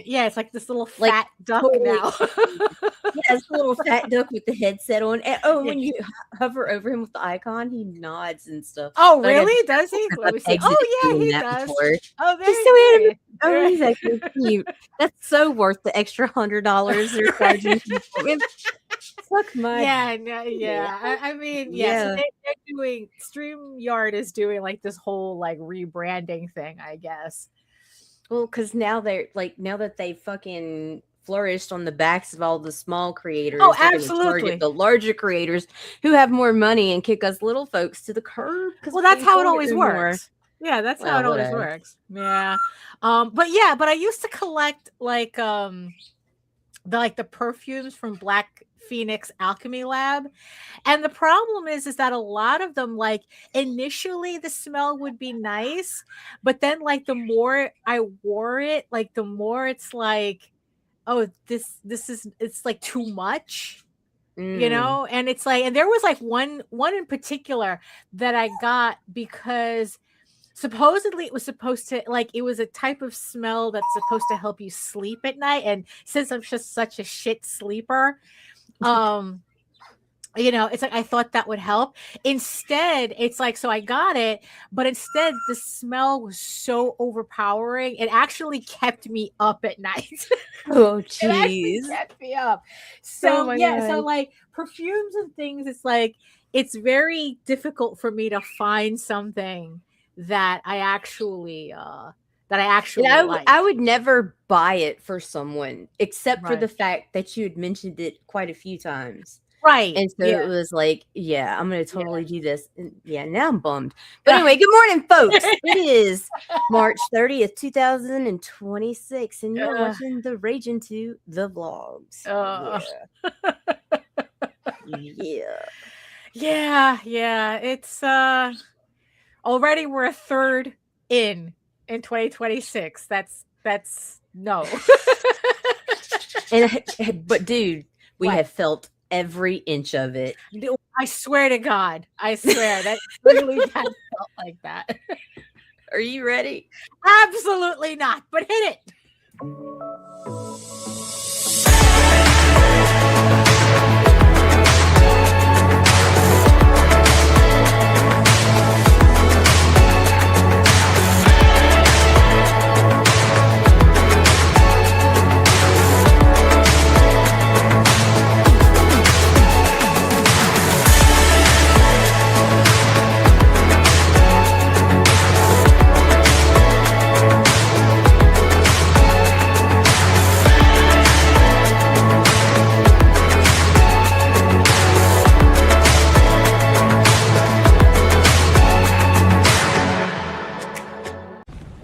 Yeah, it's like this little Like, fat duck totally- now. Yeah, it's a little fat duck with the headset on. And, when you hover over him with the icon, he nods and stuff. Oh, But I gotta really? be Does careful he? 'cause Let me I've see. exited Oh, yeah, doing he that does. before. Oh, He's very so cute. animated. He's actually cute. That's so worth the extra $100 they're charging people. Suck my Yeah, no, yeah. I mean, yeah. So they're doing StreamYard is doing like this whole like rebranding thing, I guess. Well, because now that they fucking flourished on the backs of all the small creators, Oh, they're gonna charge absolutely. it the larger creators who have more money and kick us little folks to the curb. Well, that's how it always works. Yeah, that's how it always whatever. works. Yeah. But I used to collect like the perfumes from Black Phoenix Alchemy Lab. And the problem is that a lot of them, like, initially the smell would be nice, but then like the more I wore it, like the more it's like, oh, this is, it's like too much, you know? And it's like, and there was like one in particular that I got because supposedly it was supposed to, like, it was a type of smell that's supposed to help you sleep at night. And since I'm just such a shit sleeper, it's like I thought that would help. Instead, it's like, so I got it, but instead the smell was so overpowering, it actually kept me up at night. Oh, It actually jeez. kept me up. Oh So my yeah, so God. like perfumes and things, it's like it's very difficult for me to find something that I actually like. I would never buy it for someone except for Right. the fact that you had mentioned it quite a few times. Right. And so Yeah. it was like, yeah, I'm going to totally do this. And yeah, now I'm bummed. But anyway, good morning, folks. It is March 30th, 2026, and you're watching the Ragin 2, the vlogs. Yeah. It's already we're a third in 2026. That's no. But dude, we What? have felt every inch of it. I swear to God. I swear that literally that felt like that. Are you ready? Absolutely not. But hit it.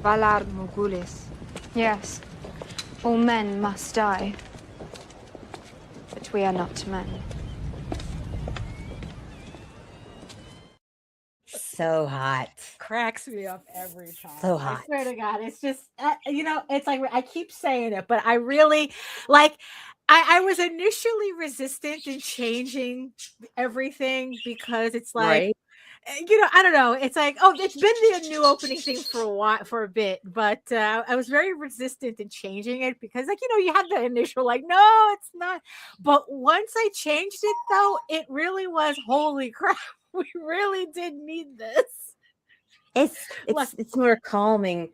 Valar Morghulis. Yes, all men must die. But we are not men. So hot. Cracks me up every time. So hot. I swear to God, it's just it's like I keep saying it, but I really like. I was initially resistant in changing everything because it's like, Right. I don't know. It's like, oh, it's been the new opening thing for a while, for a bit, but I was very resistant in changing it because, like, you had the initial like, no, it's not. But once I changed it, though, it really was, holy crap, we really did need this. It's more calming.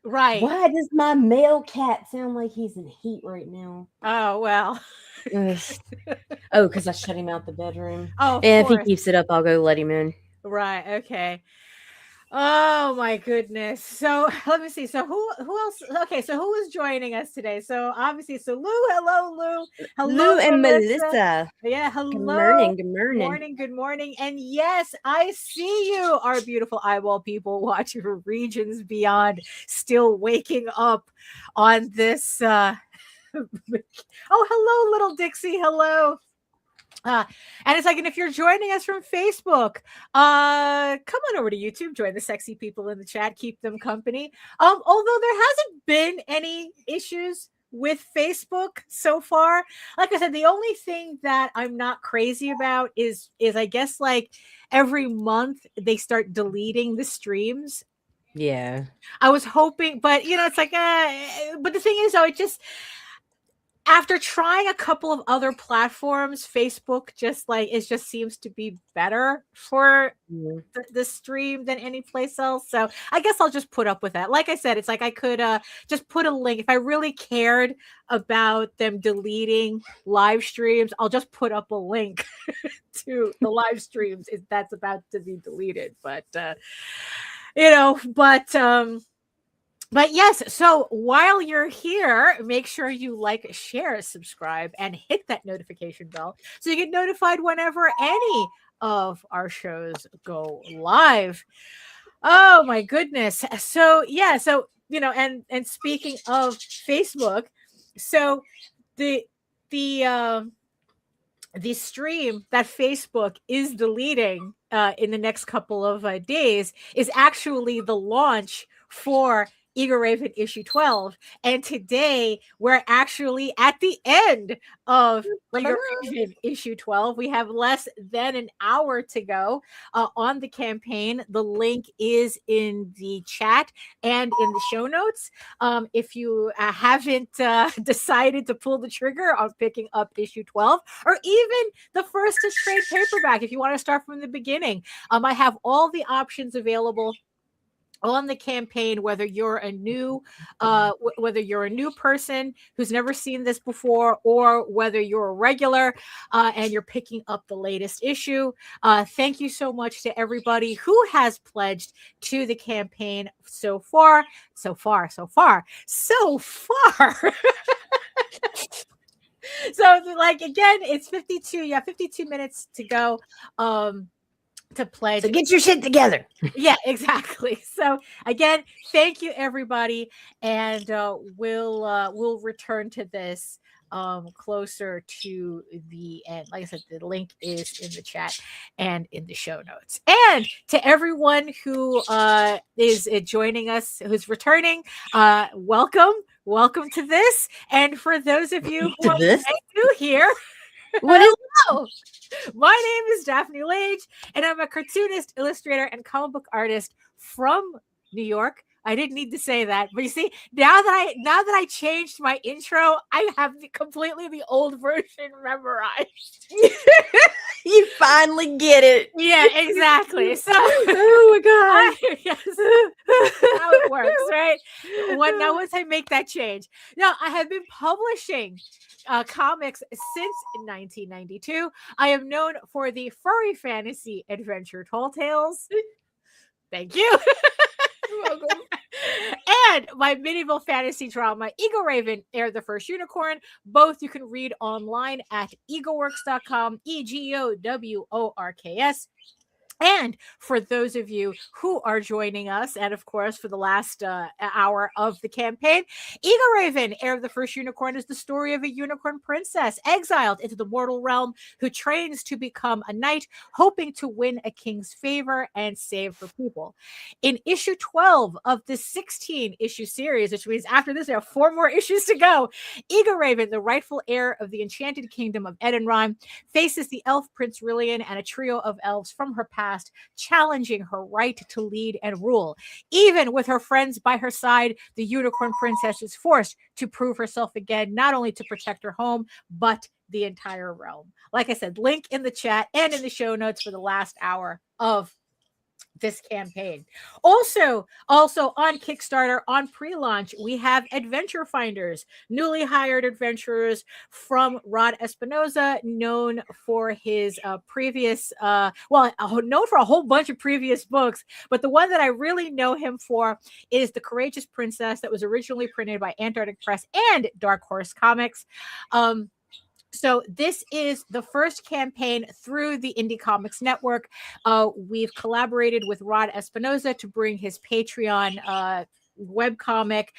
Right. Why does my male cat sound like he's in heat right now? Oh, well. Oh, because I shut him out the bedroom. Oh, and if he keeps it up, I'll go let him in. Right. Okay. Oh my goodness. So let me see. So who else? Okay. So who is joining us today? So obviously, so Lou. Hello, Lou. Hello, Lou and Melissa. Yeah. Hello. Good morning. Good morning. Good morning. Good morning. And yes, I see you, our beautiful eyeball people watching for Regions Beyond, still waking up on this. Oh, hello, little Dixie. Hello. And it's like, and if you're joining us from Facebook, come on over to YouTube, join the sexy people in the chat, keep them company. Although there hasn't been any issues with Facebook so far. Like I said, the only thing that I'm not crazy about is I guess like every month they start deleting the streams. Yeah. I was hoping, but it's like, but the thing is, though, it just, after trying a couple of other platforms, Facebook just seems to be better for the stream than any place else. So I guess I'll just put up with that. Like I said, it's like I could just put a link. If I really cared about them deleting live streams, I'll just put up a link to the live streams if that's about to be deleted. But but yes, so while you're here, make sure you like, share, subscribe, and hit that notification bell so you get notified whenever any of our shows go live. Oh my goodness. So yeah, so and speaking of Facebook, so the stream that Facebook is deleting in the next couple of days is actually the launch for EGORAVEN issue 12. And today we're actually at the end of EGORAVEN issue 12. We have less than an hour to go on the campaign. The link is in the chat and in the show notes. If you haven't decided to pull the trigger on picking up issue 12 or even the first to trade paperback, if you want to start from the beginning, I have all the options available on the campaign, whether you're a new person who's never seen this before, or whether you're a regular and you're picking up the latest issue. Thank you so much to everybody who has pledged to the campaign so far. So, like, again, it's 52 minutes to go. To pledge. So get your shit together. Yeah, exactly. So again, thank you everybody, and we'll return to this closer to the end. Like I said, the link is in the chat and in the show notes. And to everyone who is joining us, who's returning, welcome to this. And for those of you who are new here, what is hello. My name is Daphne Lage, and I'm a cartoonist, illustrator, and comic book artist from New York. I didn't need to say that, but you see, now that I changed my intro, I have completely the old version memorized. You finally get it. Yeah, exactly. So, oh my god, yes, that's how it works, right? Once I make that change, now I have been publishing comics since 1992. I am known for the furry fantasy adventure Tall Tales. Thank you. You're welcome. And my medieval fantasy drama, EGORAVEN, Heir the First Unicorn. Both you can read online at egoworks.com, EGOWORKS. And for those of you who are joining us, and of course for the last hour of the campaign, EGORAVEN, Heir of the First Unicorn, is the story of a unicorn princess exiled into the mortal realm who trains to become a knight, hoping to win a king's favor and save her people. In issue 12 of the 16-issue series, which means after this there are 4 more issues to go, EGORAVEN, the rightful heir of the enchanted kingdom of Edenrheim, faces the elf Prince Rillian and a trio of elves from her past, challenging her right to lead and rule. Even with her friends by her side, the unicorn princess is forced to prove herself again, not only to protect her home, but the entire realm. Like I said, link in the chat and in the show notes for the last hour of this campaign. Also on Kickstarter, on pre-launch, we have adventure finders, newly hired adventurers from Rod Espinoza, known for his previous known for a whole bunch of previous books, but the one that I really know him for is The Courageous Princess, that was originally printed by Antarctic Press and Dark Horse Comics. So this is the first campaign through the Indie Comics Network. We've collaborated with Rod Espinoza to bring his Patreon webcomic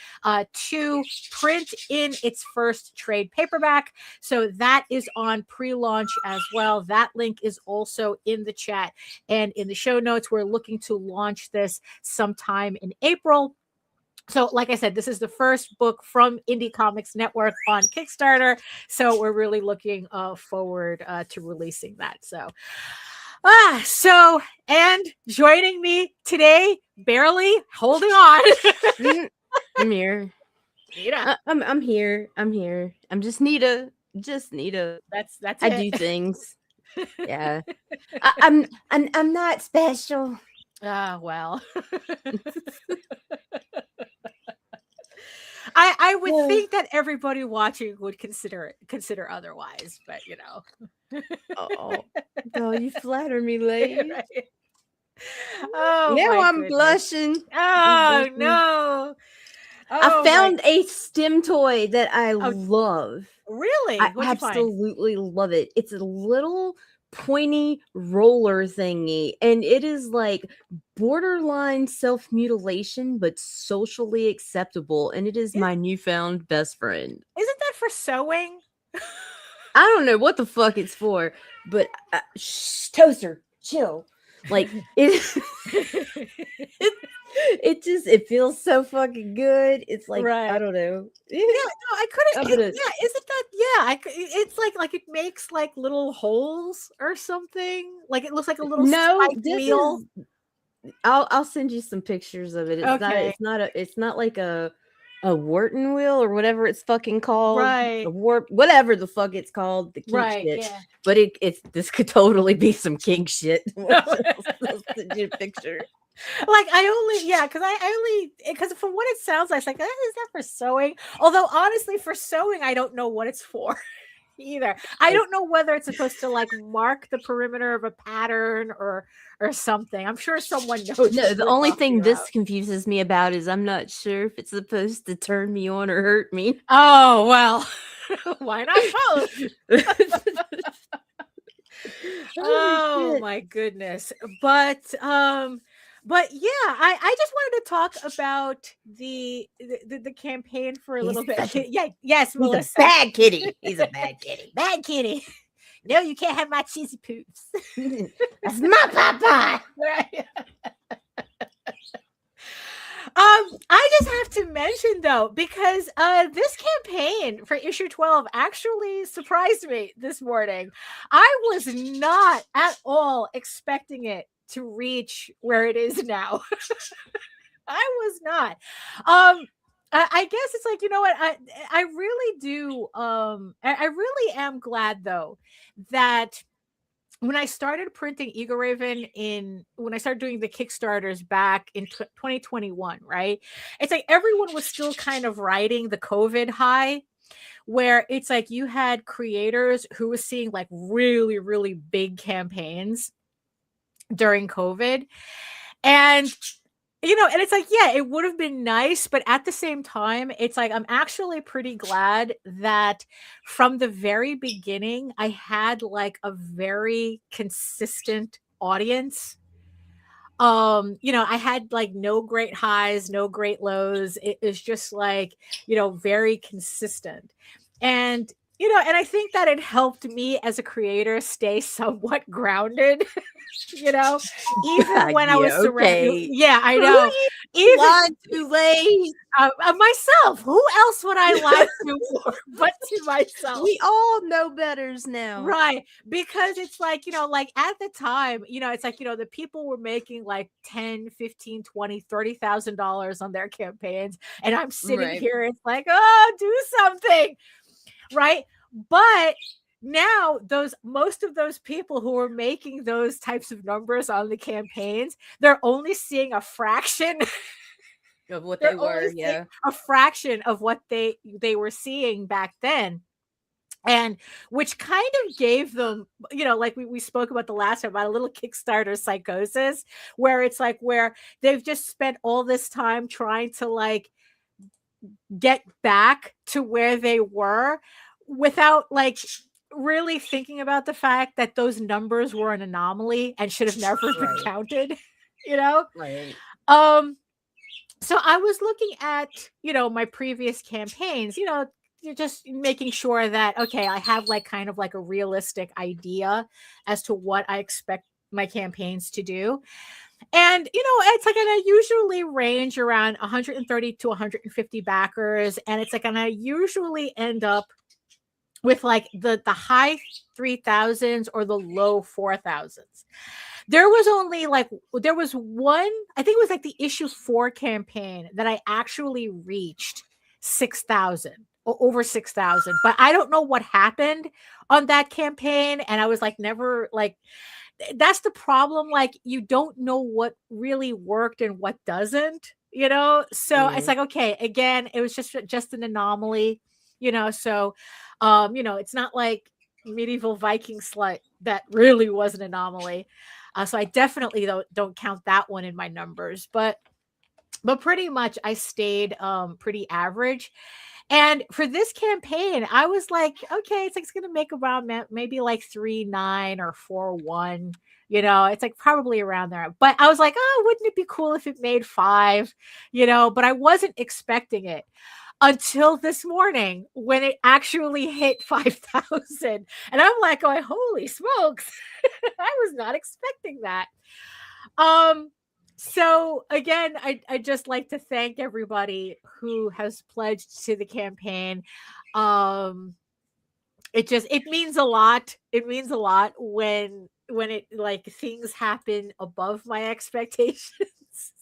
to print in its first trade paperback. So that is on pre-launch as well. That link is also in the chat and in the show notes. We're looking to launch this sometime in April. So, like I said, this is the first book from Indie Comics Network on Kickstarter. So we're really looking forward to releasing that. So, So, and joining me today, barely holding on. I'm here. Nita. I'm here. I'm just Nita. That's I it. do things. Yeah. I'm not special. Well. I would think that everybody watching would consider otherwise, but you know. Oh, you flatter me, lady. Right. Oh, now I'm goodness. blushing. Oh no. I found a STEM toy that I love. Really? I What'd you find? absolutely love it. It's a little pointy roller thingy, and it is like borderline self-mutilation, but socially acceptable, and it is my newfound best friend. Isn't that for sewing? I don't know what the fuck it's for, but toaster, chill. Like it it feels so fucking good. It's like, Right. I don't know. Yeah, no, I couldn't. I'm gonna- Yeah, isn't that? Yeah, it's like it makes like little holes or something. Like it looks like a little spike wheel. I'll send you some pictures of it. It's not like a Wharton wheel or whatever it's fucking called. Right. A warp, whatever the fuck it's called. The kink shit. Yeah. But this could totally be some kink shit. I'll send you a picture. Like because from what it sounds like, it's like, is that for sewing? Although honestly, for sewing, I don't know what it's for either. I don't know whether it's supposed to like mark the perimeter of a pattern or something. I'm sure someone knows. No, the only thing this confuses me about is I'm not sure if it's supposed to turn me on or hurt me. Oh well, why not both? Oh my goodness. But yeah, I just wanted to talk about the campaign for a little bit. Yes, Melissa. He's a bad kitty. He's a bad kitty. Bad kitty. No, you can't have my cheesy poops. That's my papa. Right. I just have to mention though, because this campaign for issue 12 actually surprised me this morning. I was not at all expecting it to reach where it is now. I was not. I guess it's like, you know what, I really do. I really am glad though that when I started printing EGORAVEN when I started doing the Kickstarters back in 2021, right? It's like everyone was still kind of riding the COVID high, where it's like you had creators who were seeing like really, really big campaigns during COVID. And you know, and it's like, yeah, it would have been nice, but at the same time, it's like I'm actually pretty glad that from the very beginning, I had like a very consistent audience. You know, I had like no great highs, no great lows. It was just like, you know, very consistent. And you know, and I think that it helped me as a creator stay somewhat grounded, you know, even when I was surrounded. Yeah, I know. Even too late. Myself. Who else would I lie to for but to myself? We all know betters now. Right. Because it's like, you know, like at the time, you know, it's like, you know, the people were making like 10, 15, 20, $30,000 on their campaigns. And I'm sitting here, it's like, oh, do something. Right. But now most of those people who are making those types of numbers on the campaigns, they're only seeing a fraction of what they were. Yeah. A fraction of what they were seeing back then. And which kind of gave them, you know, like we spoke about the last time about a little Kickstarter psychosis, where it's like where they've just spent all this time trying to like get back to where they were without like really thinking about the fact that those numbers were an anomaly and should have never been counted, you know? Right. So I was looking at, you know, my previous campaigns, you know, just making sure that, okay, I have like kind of like a realistic idea as to what I expect my campaigns to do. And, you know, it's like, and I usually range around 130 to 150 backers. And it's like, and I usually end up with like the high 3,000s or the low 4,000s. There was only like there was one, I think it was like the issue 4 campaign that I actually reached 6,000 or over 6,000, but I don't know what happened on that campaign, and I was like never like, that's the problem, like you don't know what really worked and what doesn't, you know? So it's like, okay, again, it was just an anomaly, you know? So you know, it's not like medieval Viking slut that really was an anomaly. So I definitely don't count that one in my numbers, but pretty much I stayed pretty average. And for this campaign, I was like, okay, it's like it's gonna make around maybe like 3.9 or 4.1. You know, it's like probably around there. But I was like, oh, wouldn't it be cool if it made 5? You know, but I wasn't expecting it until this morning when it actually hit 5,000. And I'm like, oh, holy smokes. I was not expecting that. So again, I just like to thank everybody who has pledged to the campaign. It means a lot. It means a lot when it like things happen above my expectations.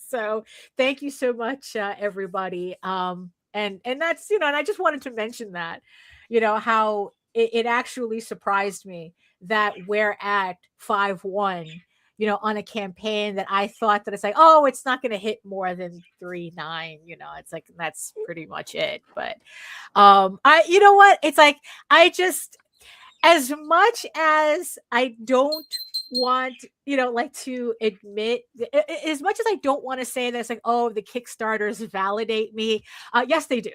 So thank you so much, everybody. And that's, you know, and I just wanted to mention that, you know, how it actually surprised me that we're at 5.1, you know, on a campaign that I thought that it's like, oh, it's not going to hit more than 3.9, you know, it's like, that's pretty much it. But you know what? It's like, I just, as much as I don't want, you know, like to admit, as much as I don't want to say that it's like, oh, the Kickstarters validate me. Yes, they do.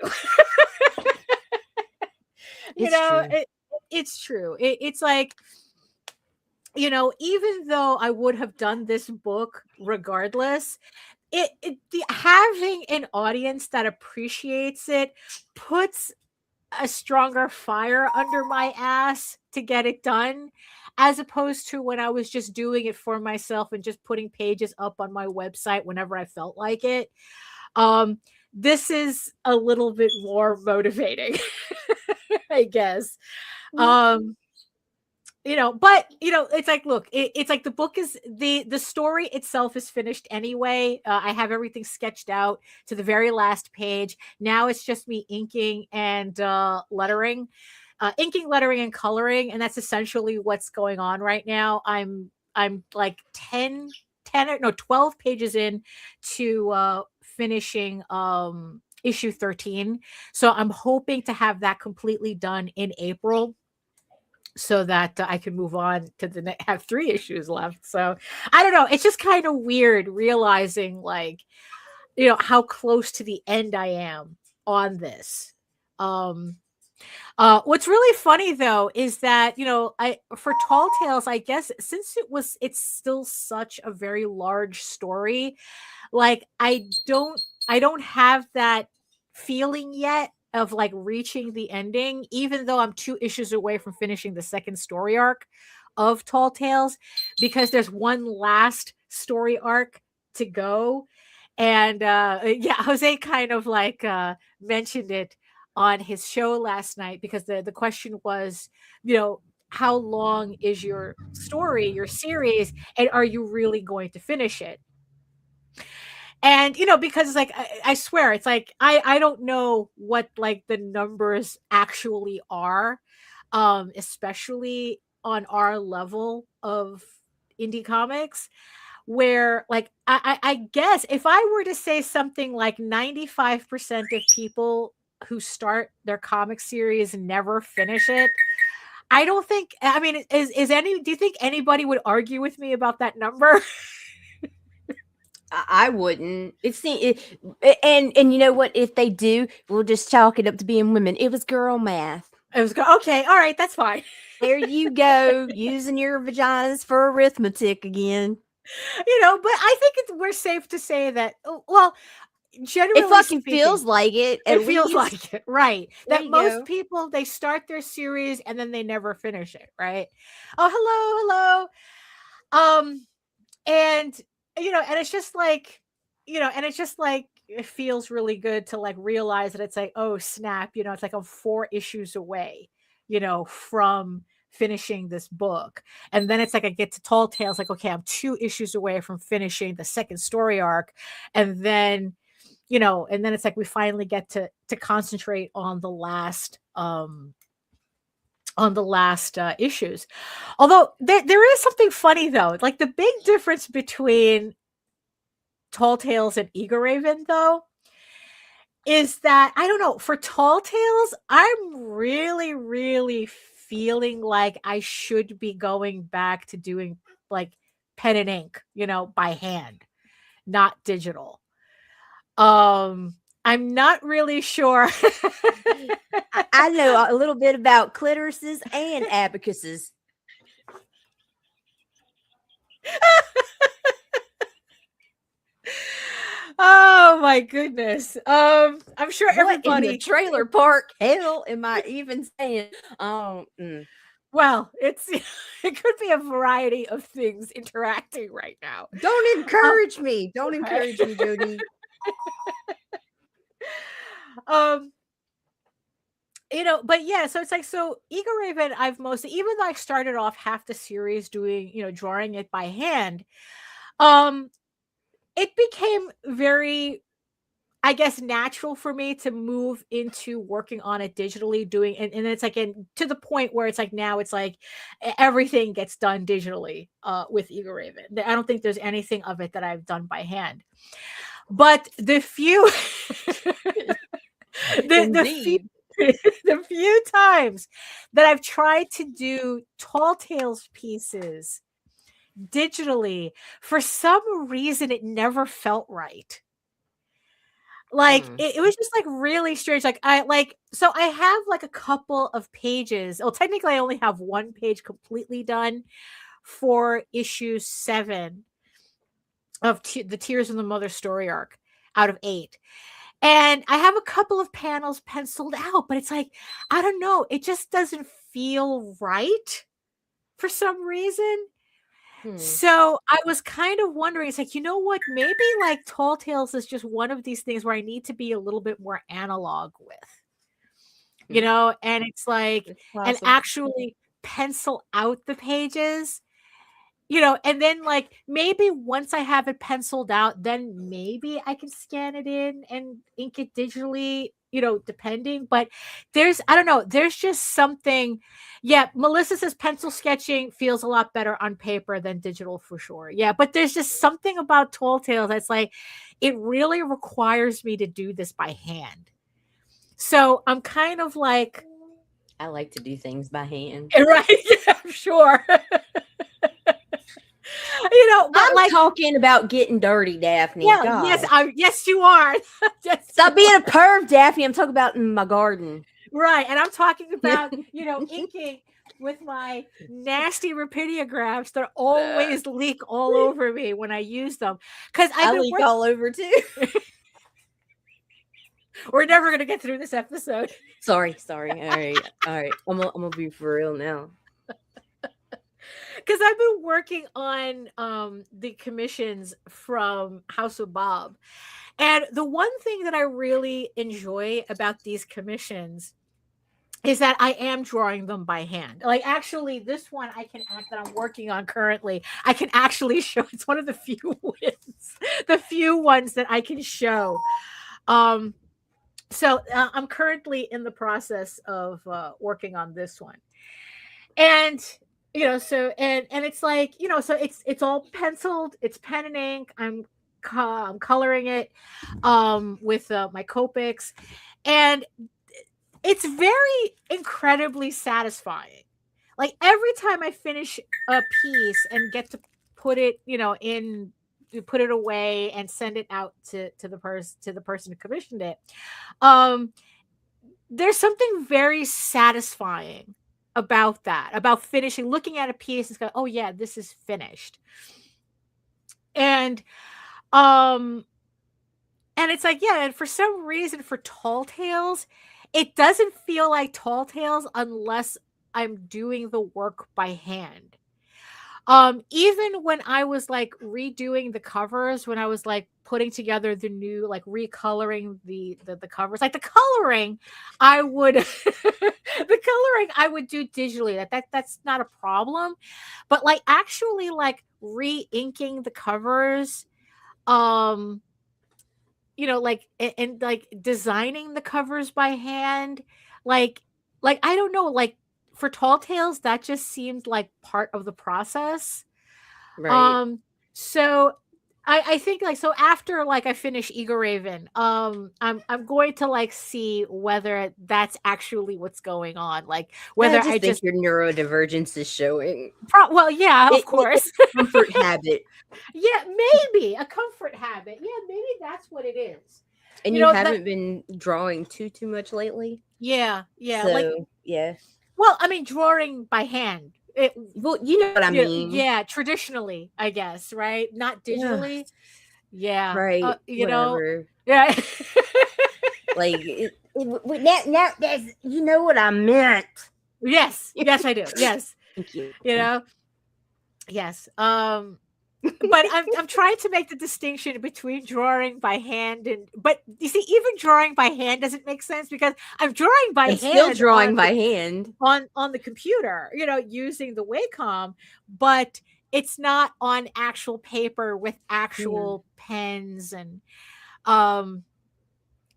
You know, it's true. It's like, you know, even though I would have done this book regardless, having an audience that appreciates it puts a stronger fire under my ass to get it done, as opposed to when I was just doing it for myself and just putting pages up on my website whenever I felt like it. This is a little bit more motivating, I guess. You know, but you know, it's like, look, it's like the book is the story itself is finished anyway. I have everything sketched out to the very last page. Now it's just me inking and lettering, lettering, and coloring, and that's essentially what's going on right now. I'm like 12 pages in to finishing issue 13, so I'm hoping to have that completely done in April, so that I can move on to the next, have 3 issues left. So I don't know. It's just kind of weird realizing, like, you know, how close to the end I am on this. What's really funny though is that, you know, for Tall Tales, I guess since it's still such a very large story, like I don't have that feeling yet of like reaching the ending, even though I'm 2 issues away from finishing the second story arc of Tall Tales, because there's one last story arc to go. And yeah, Jose kind of like mentioned it on his show last night, because the question was, you know, how long is your story, your series, and are you really going to finish it? And, you know, because it's like, I swear, it's like, I don't know what like the numbers actually are, especially on our level of indie comics, where like, I guess if I were to say something like 95% of people who start their comic series never finish it, I don't think, I mean, do you think anybody would argue with me about that number? I wouldn't. And you know what? If they do, we'll just chalk it up to being women. It was girl math. It was okay. All right, that's fine. There you go, using your vaginas for arithmetic again. You know, but I think we're safe to say that. Well, generally, it fucking speaking, feels like it. It feels like it, right? That most go. people, they start their series and then they never finish it, right? Oh, hello. And you know, and it's just like, you know, and it's just like, it feels really good to like realize that it's like, oh snap, you know, it's like I'm 4 issues away from finishing this book. And then it's like I get to Tall Tales, like, okay, I'm 2 issues away from finishing the second story arc. And then, and then it's like we finally get to concentrate on the last issues. Although there is something funny though. Like the big difference between Tall Tales and EGORAVEN though is that, I don't know, for Tall Tales, I'm really, really feeling like I should be going back to doing like pen and ink, by hand, not digital. I'm not really sure. I know a little bit about clitorises and abacuses. Oh my goodness. I'm sure What in everybody the trailer park hell am I even saying? Well, it could be a variety of things interacting right now. Don't encourage me. Don't encourage me, Jody. But yeah, so it's like, so EGORAVEN, I've mostly, even though I started off half the series doing, drawing it by hand, it became very, I guess, natural for me to move into working on it digitally, doing, and it's like to the point where it's like now it's like everything gets done digitally with EGORAVEN. I don't think there's anything of it that I've done by hand. But the few the few times that I've tried to do Tall Tales pieces digitally, for some reason it never felt right. Like it was just like really strange. Like I have like a couple of pages. Well, technically I only have 1 page completely done for issue 7 of the Tears of the Mother story arc out of 8. And I have a couple of panels penciled out, but it's like, I don't know, it just doesn't feel right for some reason. So I was kind of wondering, it's like, what, maybe like Tall Tales is just one of these things where I need to be a little bit more analog with, and it's like, and actually pencil out the pages, and then like maybe once I have it penciled out, then maybe I can scan it in and ink it digitally, depending. But I don't know, there's just something. Yeah, Melissa says pencil sketching feels a lot better on paper than digital for sure. Yeah, but there's just something about Tall Tales that's like, it really requires me to do this by hand. So I'm kind of like, I like to do things by hand. Right? Yeah, I'm sure. But I'm like talking about getting dirty, Daphne. Yeah, God. yes, you are. Stop being a perv, Daphne. I'm talking about in my garden. Right, and I'm talking about inking with my nasty rapidiagraphs that always leak all over me when I use them. Because I leak all over too. We're never gonna get through this episode. Sorry. All right. I'm gonna be for real now. Because I've been working on the commissions from House of Bob. And the one thing that I really enjoy about these commissions is that I am drawing them by hand. Like actually this one that I'm working on currently, I can actually show. It's one of the few ones that I can show. So I'm currently in the process of working on this one. And so and it's like, so it's all penciled, it's pen and ink. I'm coloring it with my Copics, and it's very incredibly satisfying. Like every time I finish a piece and get to put it, put it away and send it out to the person who commissioned it, there's something very satisfying about that, about finishing, looking at a piece and go, oh yeah, this is finished. And it's like, yeah, and for some reason for Tall Tales, it doesn't feel like Tall Tales unless I'm doing the work by hand. Even when I was like redoing the covers, when I was like putting together the new, like recoloring the covers, like the coloring, I would the coloring drawing I would do digitally. That's not a problem. But like actually like re-inking the covers, like and like designing the covers by hand, like I don't know, like for Tall Tales, that just seemed like part of the process. Right. So I think like so after like I finish EGORAVEN, I'm going to like see whether that's actually what's going on, like whether I just think your neurodivergence is showing. Well, yeah, of course. Comfort habit. Yeah, maybe a comfort habit. Yeah, maybe that's what it is. And you haven't been drawing too much lately. Yeah, yeah. So, like yeah. Well, I mean, drawing by hand. Well, you know what I mean. Yeah, traditionally, I guess, right? Not digitally. Yeah. Right. You Whatever. know. Yeah. Like now, you know what I meant. Yes. Yes, I do. Yes. Thank you. You know. Yes. But I'm trying to make the distinction between drawing by hand but you see, even drawing by hand doesn't make sense because I'm drawing by hand. Still drawing by hand on the computer, using the Wacom, but it's not on actual paper with actual pens and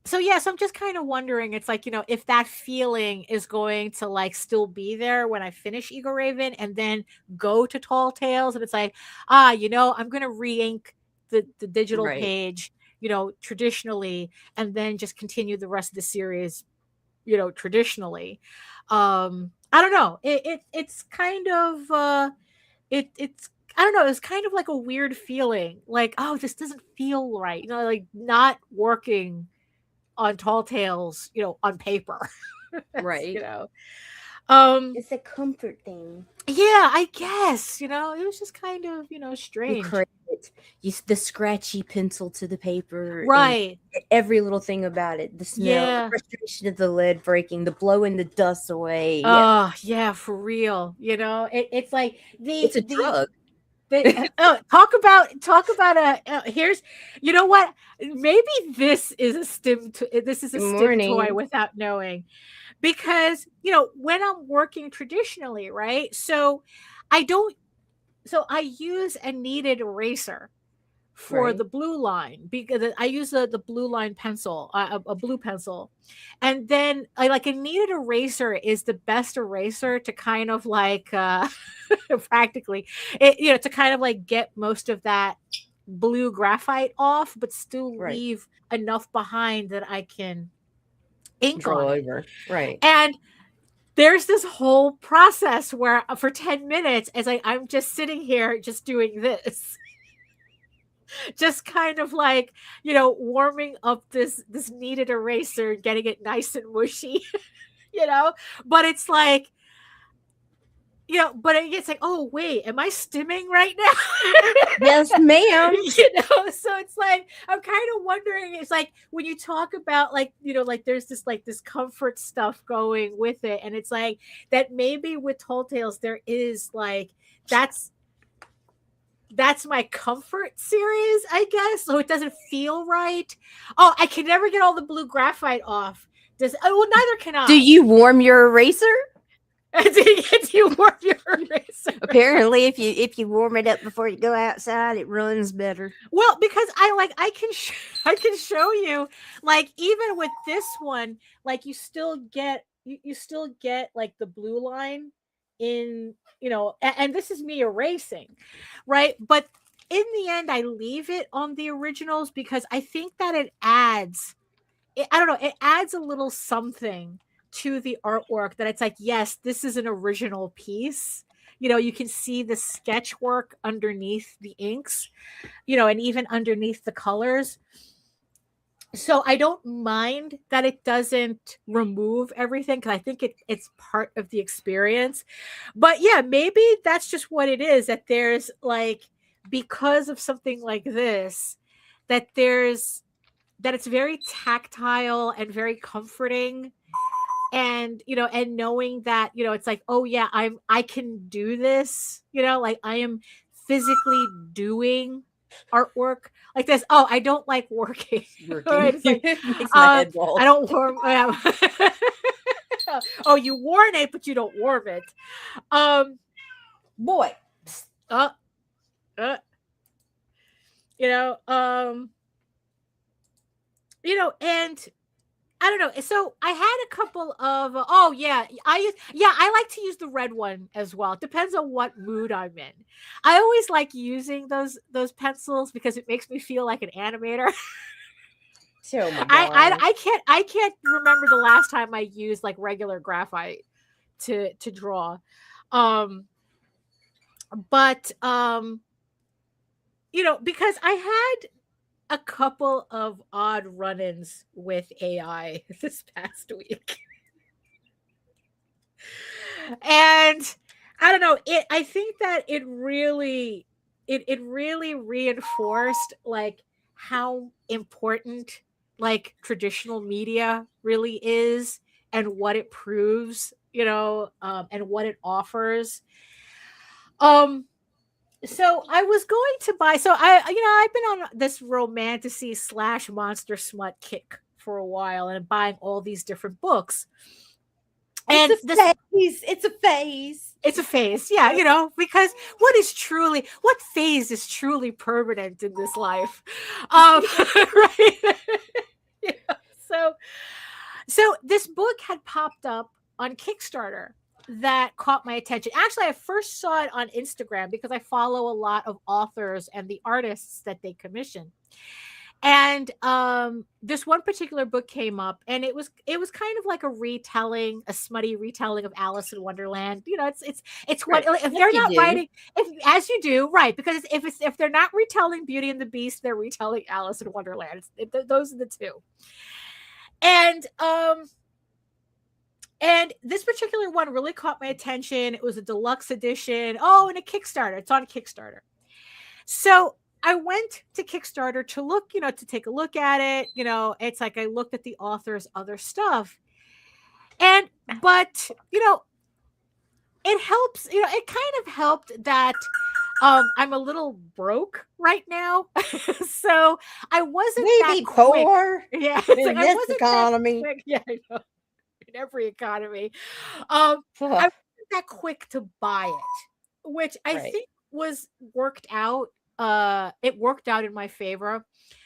so yes, I'm just kind of wondering, it's like, if that feeling is going to like still be there when I finish EGORAVEN and then go to Tall Tales, and it's like, I'm going to re-ink the digital page, traditionally, and then just continue the rest of the series, traditionally. I don't know. It's kind of it's I don't know. It's kind of like a weird feeling, like, oh, this doesn't feel right, like not working on Tall Tales, on paper. Right. It's a comfort thing. Yeah, I guess, it was just kind of, strange. You crave it. The scratchy pencil to the paper. Right. Every little thing about it. The smell, the frustration of the lead breaking, the blowing the dust away. Oh, yeah, for real. It's like it's a drug. Talk about here's, you know what, maybe this is a stim toy without knowing, because when I'm working traditionally, right, so I use a kneaded eraser for the blue line, because I use the blue line pencil, a blue pencil, and then I like a kneaded eraser is the best eraser to kind of like practically to kind of like get most of that blue graphite off, but still leave enough behind that I can ink draw on over. Right. And there's this whole process where for 10 minutes as I'm just sitting here just doing this. Just kind of like, warming up this kneaded eraser, getting it nice and mushy, but it's like, but it's like, oh wait, am I stimming right now? Yes, ma'am. So it's like, I'm kind of wondering, it's like when you talk about like, like there's this comfort stuff going with it, and it's like that maybe with Tall Tales there is like that's my comfort series, I guess. So it doesn't feel right. Oh, I can never get all the blue graphite off. Neither can I. Do you warm your eraser? Do you warm your eraser? Apparently, if you warm it up before you go outside, it runs better. Well, because I can show you, like, even with this one, like you still get like the blue line in, and this is me erasing, right? But in the end, I leave it on the originals because I think that it adds a little something to the artwork, that it's like, yes, this is an original piece. You can see the sketch work underneath the inks, and even underneath the colors. So I don't mind that it doesn't remove everything, because I think it's part of the experience. But yeah, maybe that's just what it is, that there's like, because of something like this, that it's very tactile and very comforting. And, and knowing that, it's like, oh yeah, I can do this, like I am physically doing artwork like this. Oh, I don't like working. Right? It's like, Makes my head roll. I don't work. Oh, you warn it, but you don't warm it. Boy. Uh, uh, you know, um, and I don't know. So I had a couple of I like to use the red one as well. It depends on what mood I'm in. I always like using those pencils because it makes me feel like an animator. Oh my I can't remember the last time I used like regular graphite to draw. But because I had a couple of odd run-ins with AI this past week. And I don't know, I think that it really reinforced like how important like traditional media really is and what it proves, and what it offers. So I was going to buy. So I've been on this romantasy / monster smut kick for a while, and buying all these different books. And it's a phase. It's a phase, yeah, because what phase is truly permanent in this life, right? So this book had popped up on Kickstarter that caught my attention. Actually, I first saw it on Instagram because I follow a lot of authors and the artists that they commission. And this one particular book came up, and it was kind of like a smutty retelling of Alice in Wonderland. It's what if they're not writing, as you do, right? Because if they're not retelling Beauty and the Beast, they're retelling Alice in Wonderland. Those are the two. And this particular one really caught my attention. It was a deluxe edition. Oh, and a Kickstarter. It's on Kickstarter. So I went to Kickstarter to look, to take a look at it. It's like I looked at the author's other stuff. But it helps, it kind of helped that I'm a little broke right now. So I wasn't that poor. Yeah. In this economy. Yeah, I know. In every economy. I wasn't that quick to buy it, which I think was worked out. It worked out in my favor,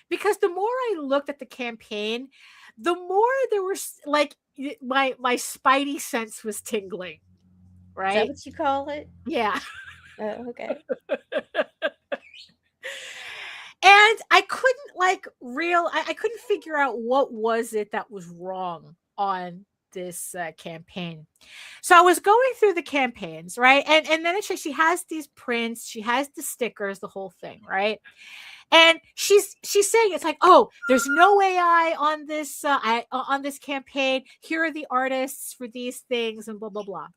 because the more I looked at the campaign, the more there was like my spidey sense was tingling. Right? Is that what you call it? Yeah. Oh, okay. And I couldn't I couldn't figure out what was it that was wrong on this campaign. So I was going through the campaigns, right? And then she has these prints, she has the stickers, the whole thing, right? And she's saying it's like, oh, there's no AI on this on this campaign. Here are the artists for these things, and blah blah blah.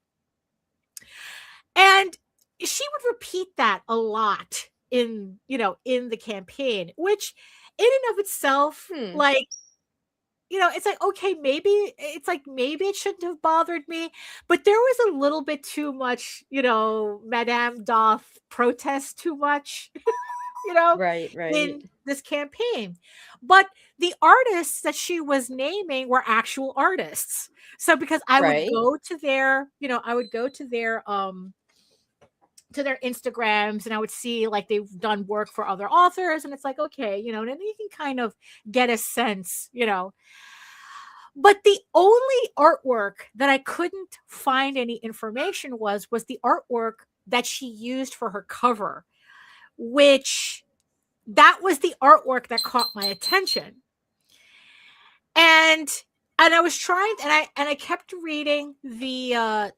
And she would repeat that a lot in the campaign, which in and of itself, like, it's like, okay, maybe it shouldn't have bothered me, but there was a little bit too much, Madame doth protest too much, right. in this campaign. But the artists that she was naming were actual artists. So because I would go to their, to their Instagrams, and I would see like they've done work for other authors, and it's like, okay, and then you can kind of get a sense, But the only artwork that I couldn't find any information was the artwork that she used for her cover, which that was the artwork that caught my attention. And I was trying, and I kept reading the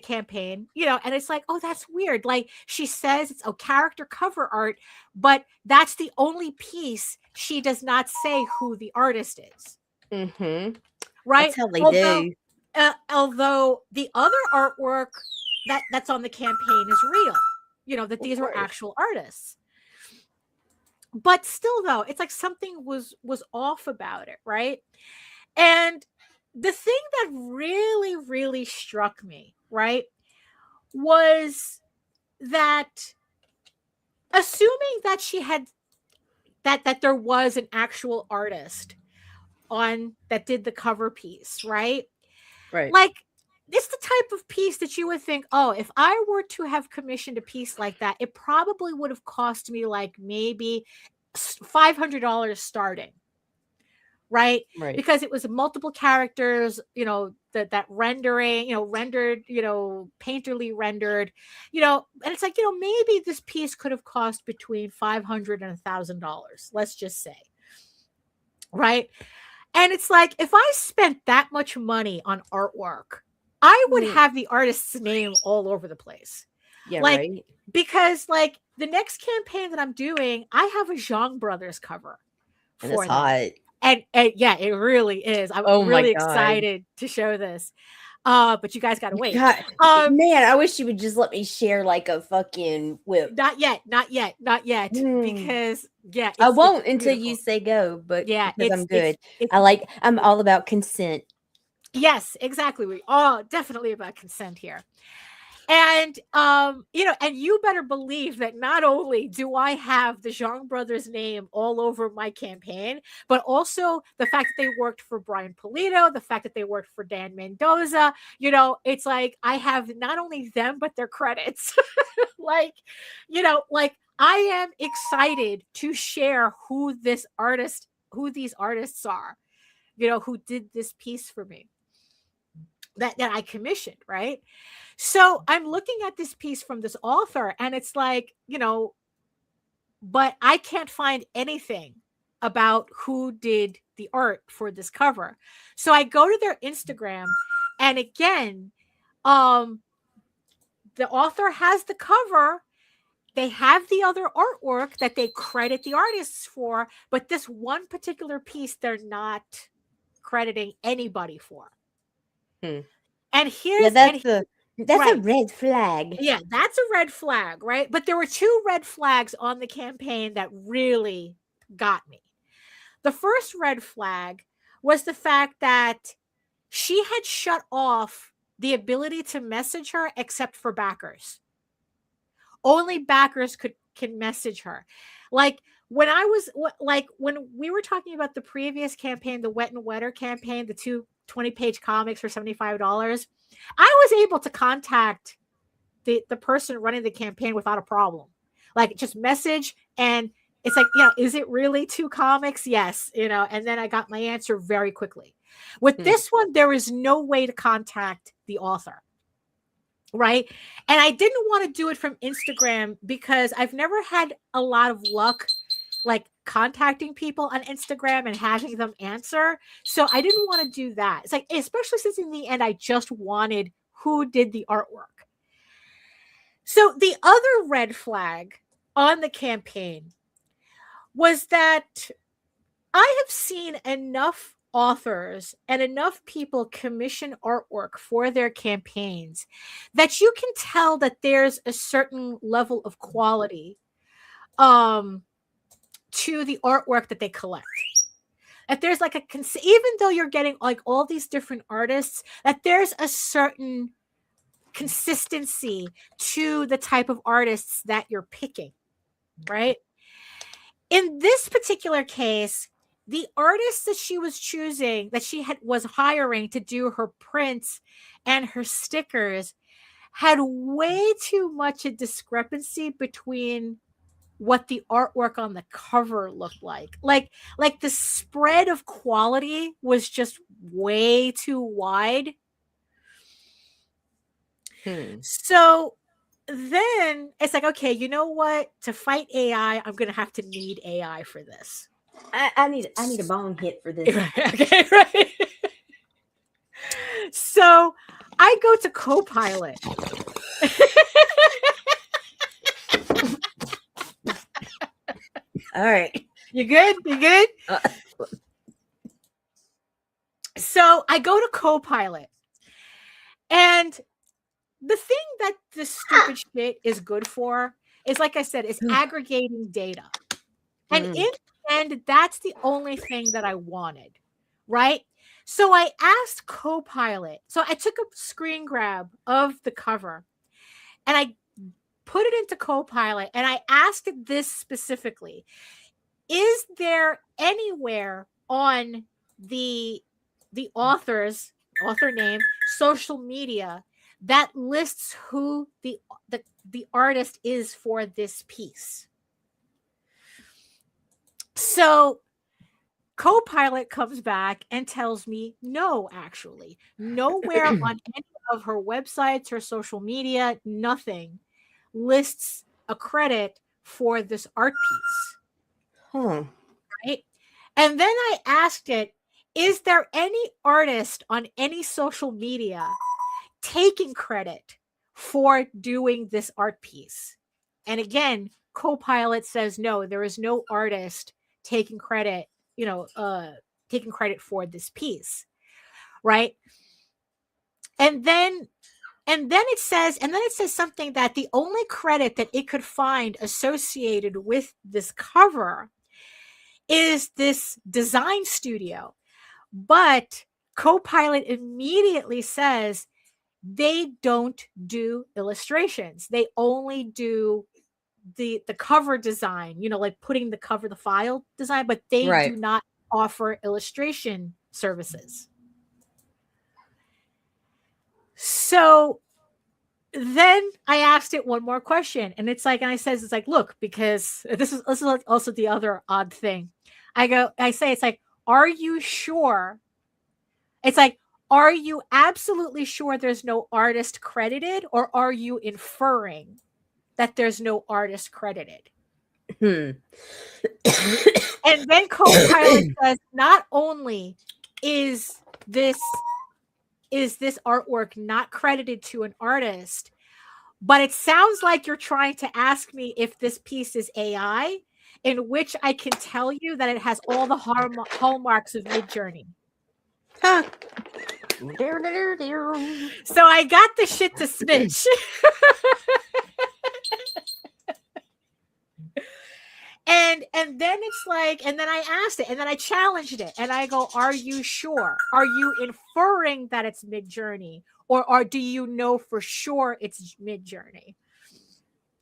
campaign, and it's like, oh, that's weird. Like, she says it's a character cover art, but that's the only piece she does not say who the artist is. Mm-hmm. Right? That's how they do. Although the other artwork that's on the campaign is real, that these are actual artists. But still, though, it's like something was off about it, right? And the thing that really, really struck me, right, was that assuming that she had that there was an actual artist on that did the cover piece, right? Right. Like, it's the type of piece that you would think, oh, if I were to have commissioned a piece like that, it probably would have cost me like maybe $500 starting. Right? Because it was multiple characters, you know, that rendering, you know, rendered, you know, painterly rendered, you know, and it's like, you know, maybe this piece could have cost between $500 and $1,000, let's just say. Right? And it's like, if I spent that much money on artwork, I would have the artist's name all over the place. Yeah, like, right. Because like the next campaign that I'm doing, I have a Zhang Brothers cover And for it's them. hot. And yeah, it really is. I'm really excited to show this. But you guys gotta wait. God, man, I wish you would just let me share like a fucking whip. Not yet. Because yeah, I won't until you say go, but yeah, because I'm good. I'm all about consent. Yes, exactly. We all definitely about consent here. And you know, and you better believe that not only do I have the Zhang brothers name all over my campaign, but also the fact that they worked for Brian Polito, the fact that they worked for Dan Mendoza, you know, it's like I have not only them but their credits. Like, you know, like I am excited to share who these artists are, you know, who did this piece for me that I commissioned, right? So I'm looking at this piece from this author and it's like, you know, but I can't find anything about who did the art for this cover. So I go to their Instagram and again, the author has the cover. They have the other artwork that they credit the artists for, but this one particular piece, they're not crediting anybody for. And here's that's a red flag. Yeah, that's a red flag, right? But there were two red flags on the campaign that really got me. The first red flag was the fact that she had shut off the ability to message her except for backers. Only backers can message her. Like when when we were talking about the previous campaign, the Wet and Wetter campaign, the 2 20-page comics for $75, I was able to contact the person running the campaign without a problem. Like just message and it's like, you know, is it really 2 comics? Yes, you know, and then I got my answer very quickly. With this one, there is no way to contact the author. Right. And I didn't want to do it from Instagram because I've never had a lot of luck like contacting people on Instagram and having them answer. So I didn't want to do that. It's like, especially since in the end, I just wanted who did the artwork. So the other red flag on the campaign was that I have seen enough authors and enough people commission artwork for their campaigns that you can tell that there's a certain level of quality to the artwork that they collect. That there's like even though you're getting like all these different artists, that there's a certain consistency to the type of artists that you're picking, right? In this particular case, the artists that she was choosing, that she was hiring to do her prints and her stickers, had way too much a discrepancy between what the artwork on the cover looked like. Like the spread of quality was just way too wide. So then it's like, okay, you know what? To fight AI, I'm going to have to need AI for this. I need a bone hit for this. Okay, right. So I go to Copilot. All right. You good? You good? So I go to Copilot. And the thing that this stupid shit is good for is, like I said, is aggregating data. And in the end, that's the only thing that I wanted, right? So I asked Copilot. So I took a screen grab of the cover and I put it into Copilot and I asked it this specifically. Is there anywhere on the author's author name, social media that lists who the artist is for this piece. So Copilot comes back and tells me, no, actually, nowhere on any of her websites, her social media, nothing lists a credit for this art piece. Right? And then I asked it, is there any artist on any social media taking credit for doing this art piece? And again, Copilot says, no, there is no artist taking credit, taking credit for this piece. Right. And then it says something that the only credit that it could find associated with this cover is this design studio. But Copilot immediately says they don't do illustrations. They only do the cover design, like putting the file design, but they do not offer illustration services. So then I asked it one more question, and it's like, look, because this is also the other odd thing. It's like, are you sure? It's like, are you absolutely sure there's no artist credited, or are you inferring that there's no artist credited? And then Copilot says, not only is this artwork not credited to an artist, but it sounds like you're trying to ask me if this piece is AI, in which I can tell you that it has all the hallmarks of Midjourney. Huh. So I got the shit to smidge. And then it's like, and then I asked it, and then I challenged it, and I go, are you sure? Are you inferring that it's Midjourney, or do you know for sure it's Midjourney?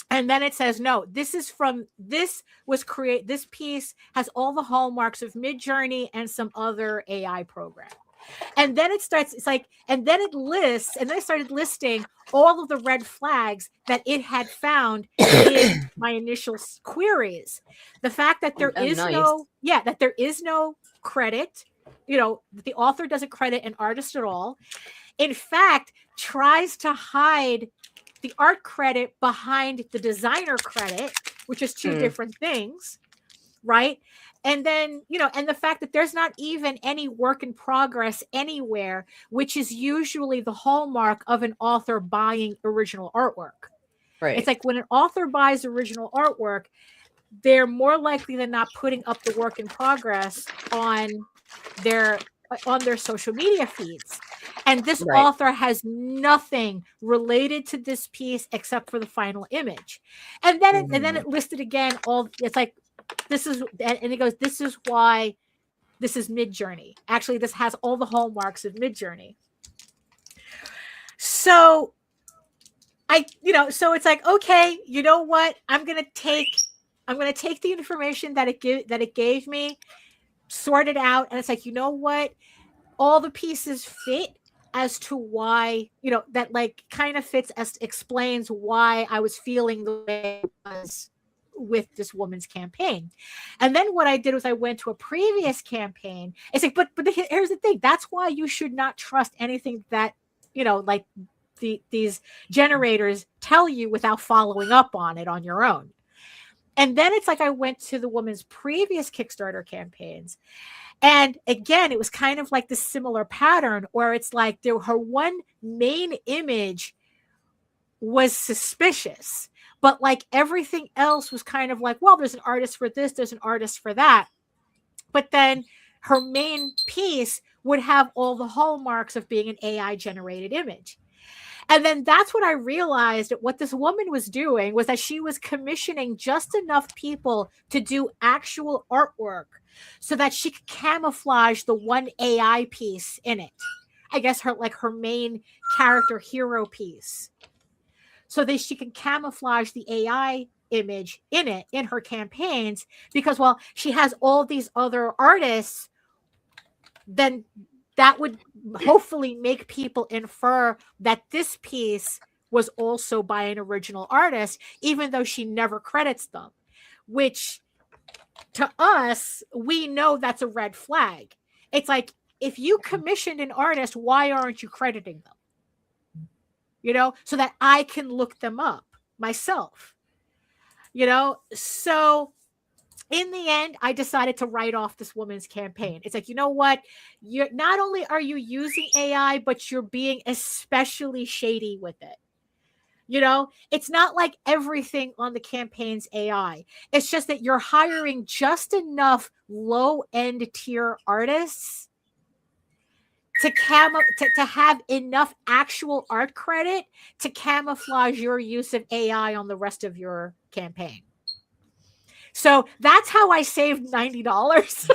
And then it says, no, this piece has all the hallmarks of Midjourney and some other AI program. And then it starts, it's like, and then it lists, and then I started listing all of the red flags that it had found in my initial queries. The fact that there is no credit, the author doesn't credit an artist at all. In fact, tries to hide the art credit behind the designer credit, which is two different things, right? And then, and the fact that there's not even any work in progress anywhere, which is usually the hallmark of an author buying original artwork. Right. It's like when an author buys original artwork, they're more likely than not putting up the work in progress on their social media feeds. And this author has nothing related to this piece except for the final image. And then it listed again it's like, this is, and it goes, this is why this is Midjourney. Actually, this has all the hallmarks of Midjourney. So so it's like, okay, you know what? I'm gonna take the information that it gave me, sort it out, and it's like, you know what? All the pieces fit as to why, that like kind of fits as explains why I was feeling the way I was with this woman's campaign. And then what I did was I went to a previous campaign. It's like, but here's the thing. That's why you should not trust anything that, like these generators tell you without following up on it on your own. And then it's like, I went to the woman's previous Kickstarter campaigns. And again, it was kind of like the similar pattern where it's like her one main image was suspicious. But like everything else was kind of like, well, there's an artist for this, there's an artist for that. But then her main piece would have all the hallmarks of being an AI generated image. And then that's what I realized that what this woman was doing was that she was commissioning just enough people to do actual artwork so that she could camouflage the one AI piece in it. I guess her main character hero piece. So that she can camouflage the AI image in her campaigns, because while she has all these other artists, then that would hopefully make people infer that this piece was also by an original artist, even though she never credits them, which to us, we know that's a red flag. It's like, if you commissioned an artist, why aren't you crediting them? You know, so that I can look them up myself. You know, so in the end, I decided to write off this woman's campaign. It's like, you know what? You're not only are you using AI, but you're being especially shady with it. You know, it's not like everything on the campaign's AI. It's just that you're hiring just enough low-end tier artists to have enough actual art credit to camouflage your use of AI on the rest of your campaign. So that's how I saved $90.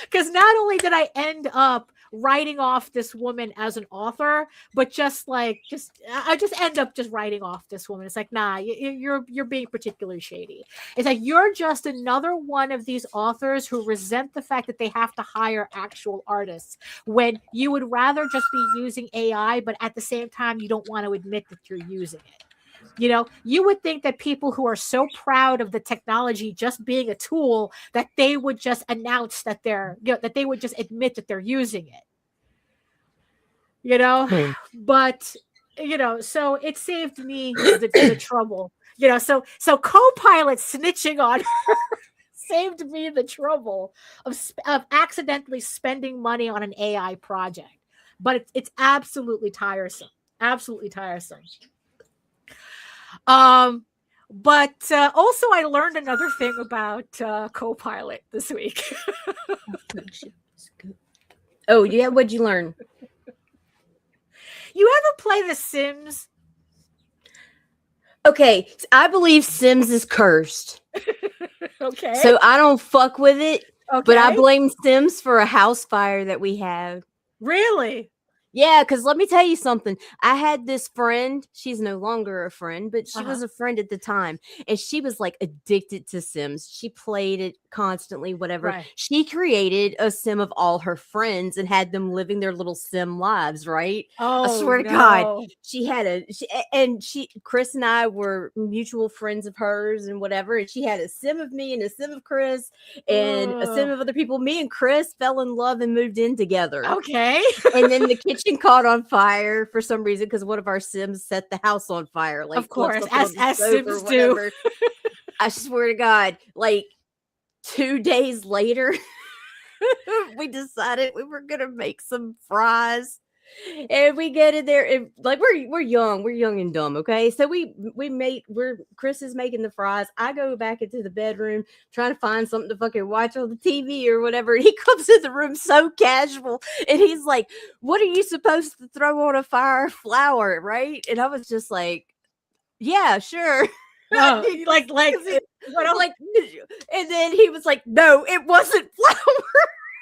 Because not only did I end up writing off this woman as an author, but I just end up just writing off this woman. It's like, nah, you're being particularly shady. It's like, you're just another one of these authors who resent the fact that they have to hire actual artists when you would rather just be using AI, but at the same time, you don't want to admit that you're using it. You know, you would think that people who are so proud of the technology just being a tool, that they would just announce that that they would just admit that they're using it. You know, but you know, so it saved me the trouble. You know, so Copilot snitching on her saved me the trouble of accidentally spending money on an AI project. But it's absolutely tiresome. Absolutely tiresome. But also I learned another thing about Copilot this week. Oh yeah, what'd you learn? You ever play The Sims? Okay, I believe Sims is cursed. Okay. So I don't fuck with it. Okay. But I blame Sims for a house fire that we have. Really? Yeah, because let me tell you something. I had this friend. She's no longer a friend, but she was a friend at the time. And she was like addicted to Sims. She played it constantly, whatever. Right. She created a Sim of all her friends and had them living their little Sim lives, right? Oh, I swear to God. She had Chris and I were mutual friends of hers and whatever. And she had a Sim of me and a Sim of Chris and a Sim of other people. Me and Chris fell in love and moved in together. Okay. And then the kitchen caught on fire for some reason because one of our Sims set the house on fire. Like, of course, as Sims do. I swear to God, like 2 days later, we decided we were gonna make some fries. And we get in there and like we're young and dumb, okay? So Chris is making the fries. I go back into the bedroom trying to find something to fucking watch on the TV or whatever. And he comes in the room so casual and he's like, "What are you supposed to throw on a fire? Flour, right?" And I was just like, "Yeah, sure." No, like, and then he was like, "No, it wasn't flour."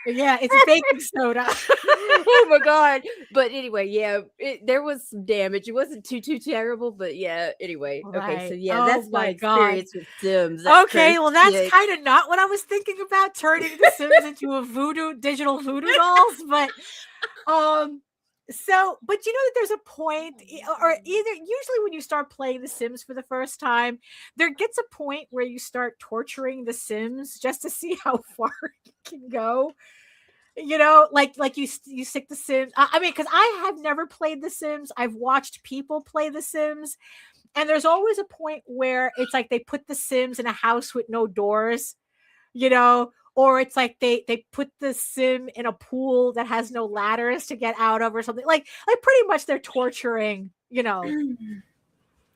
Yeah, it's baking soda. Oh my God. But anyway, yeah, there was some damage. It wasn't too terrible, but yeah, anyway. Right. Okay, so yeah, that's my experience with Sims. Okay, well, that's kind of not what I was thinking about, turning the Sims into digital voodoo dolls, but but you know that there's a point, or usually when you start playing The Sims for the first time, there gets a point where you start torturing the Sims just to see how far you can go. You know, like you stick the Sims. I mean, because I have never played The Sims. I've watched people play The Sims, and there's always a point where it's like they put the Sims in a house with no doors, you know, or it's like they put the Sim in a pool that has no ladders to get out of or something. Like pretty much they're torturing, you know.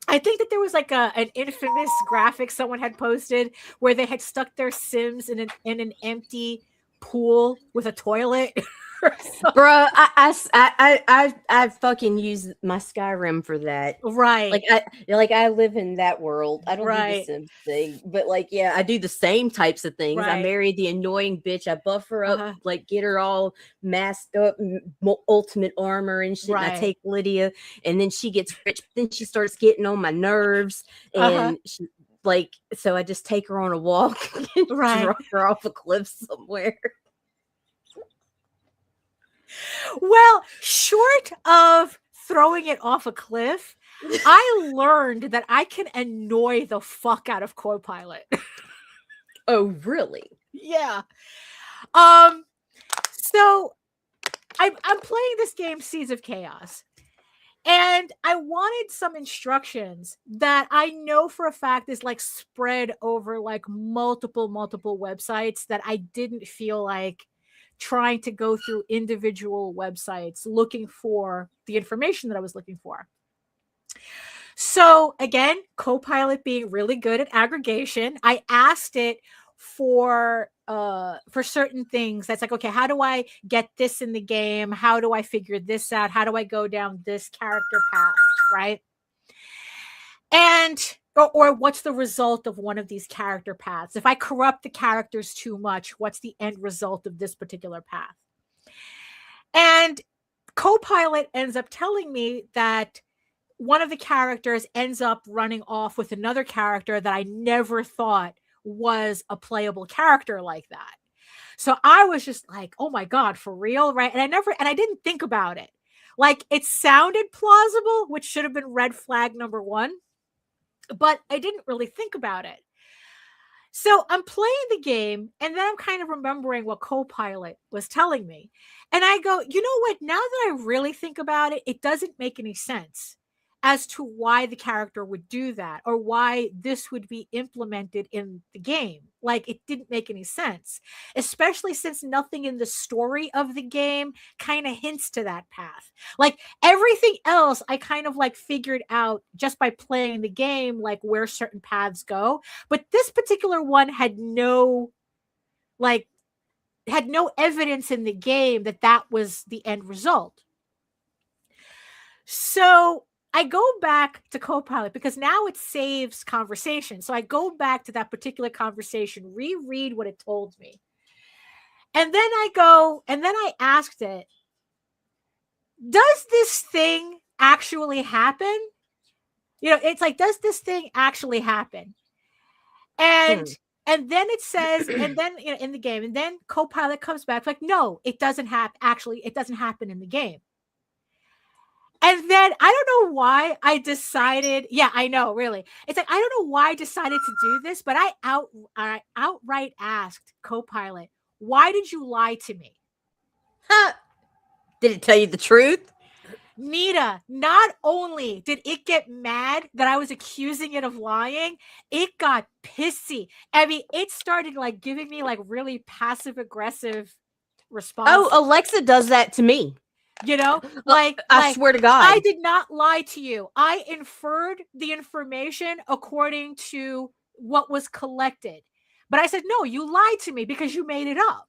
I think that there was like an infamous graphic someone had posted where they had stuck their Sims in an empty pool with a toilet. Bro, I fucking use my Skyrim for that. Right. Like I live in that world. I don't do the Sims thing, but like, yeah, I do the same types of things. Right. I married the annoying bitch. I buff her up, like get her all masked up, ultimate armor and shit. And I take Lydia, and then she gets rich. Then she starts getting on my nerves, and she, like, so I just take her on a walk and drop her off a cliff somewhere. Well, short of throwing it off a cliff, I learned that I can annoy the fuck out of Copilot. Oh, really? Yeah. So I'm playing this game, Seeds of Chaos, and I wanted some instructions that I know for a fact is like spread over like multiple websites that I didn't feel like trying to go through individual websites looking for the information that I was looking for. So again, Copilot being really good at aggregation, I asked it for certain things. That's like, okay, how do I get this in the game? How do I figure this out? How do I go down this character path, right? And or what's the result of one of these character paths? If I corrupt the characters too much, what's the end result of this particular path? And Copilot ends up telling me that one of the characters ends up running off with another character that I never thought was a playable character like that. So I was just like, oh my God, for real, right? And I didn't think about it. Like, it sounded plausible, which should have been red flag number one, but I didn't really think about it. So I'm playing the game, and then I'm kind of remembering what Copilot was telling me. And I go, you know what? Now that I really think about it, it doesn't make any sense as to why the character would do that or why this would be implemented in the game. Like, it didn't make any sense, especially since nothing in the story of the game kind of hints to that path. Like, everything else I kind of like figured out just by playing the game, like where certain paths go. But this particular one had no evidence in the game that that was the end result. So I go back to Copilot because now it saves conversation. So I go back to that particular conversation, reread what it told me. And then I asked it, does this thing actually happen? It's like, does this thing actually happen? And then it says, and then in the game, and then Copilot comes back like, no, it doesn't happen. Actually, it doesn't happen in the game. And then I don't know why I decided. Yeah, I know, really. It's like, I don't know why I decided to do this, but I outright asked Copilot, why did you lie to me? Did it tell you the truth? Nita, not only did it get mad that I was accusing it of lying, it got pissy. I mean, it started like giving me like really passive aggressive responses. Oh, Alexa does that to me. I swear to God, I did not lie to you. I inferred the information according to what was collected. But I said, no, you lied to me because you made it up.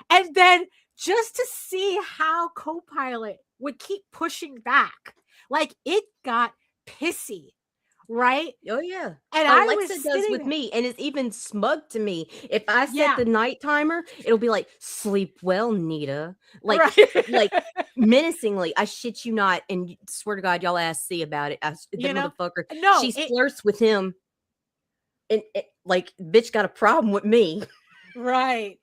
And then just to see how Copilot would keep pushing back, like, it got pissy. Right? Oh yeah. And Alexa does with me, and it's even smug to me. If I set the night timer, it'll be like, sleep well, Nita. Like, like menacingly. I shit you not, and swear to God, y'all ask C about it. Motherfucker. No, she flirts with him, and like, bitch got a problem with me. Right.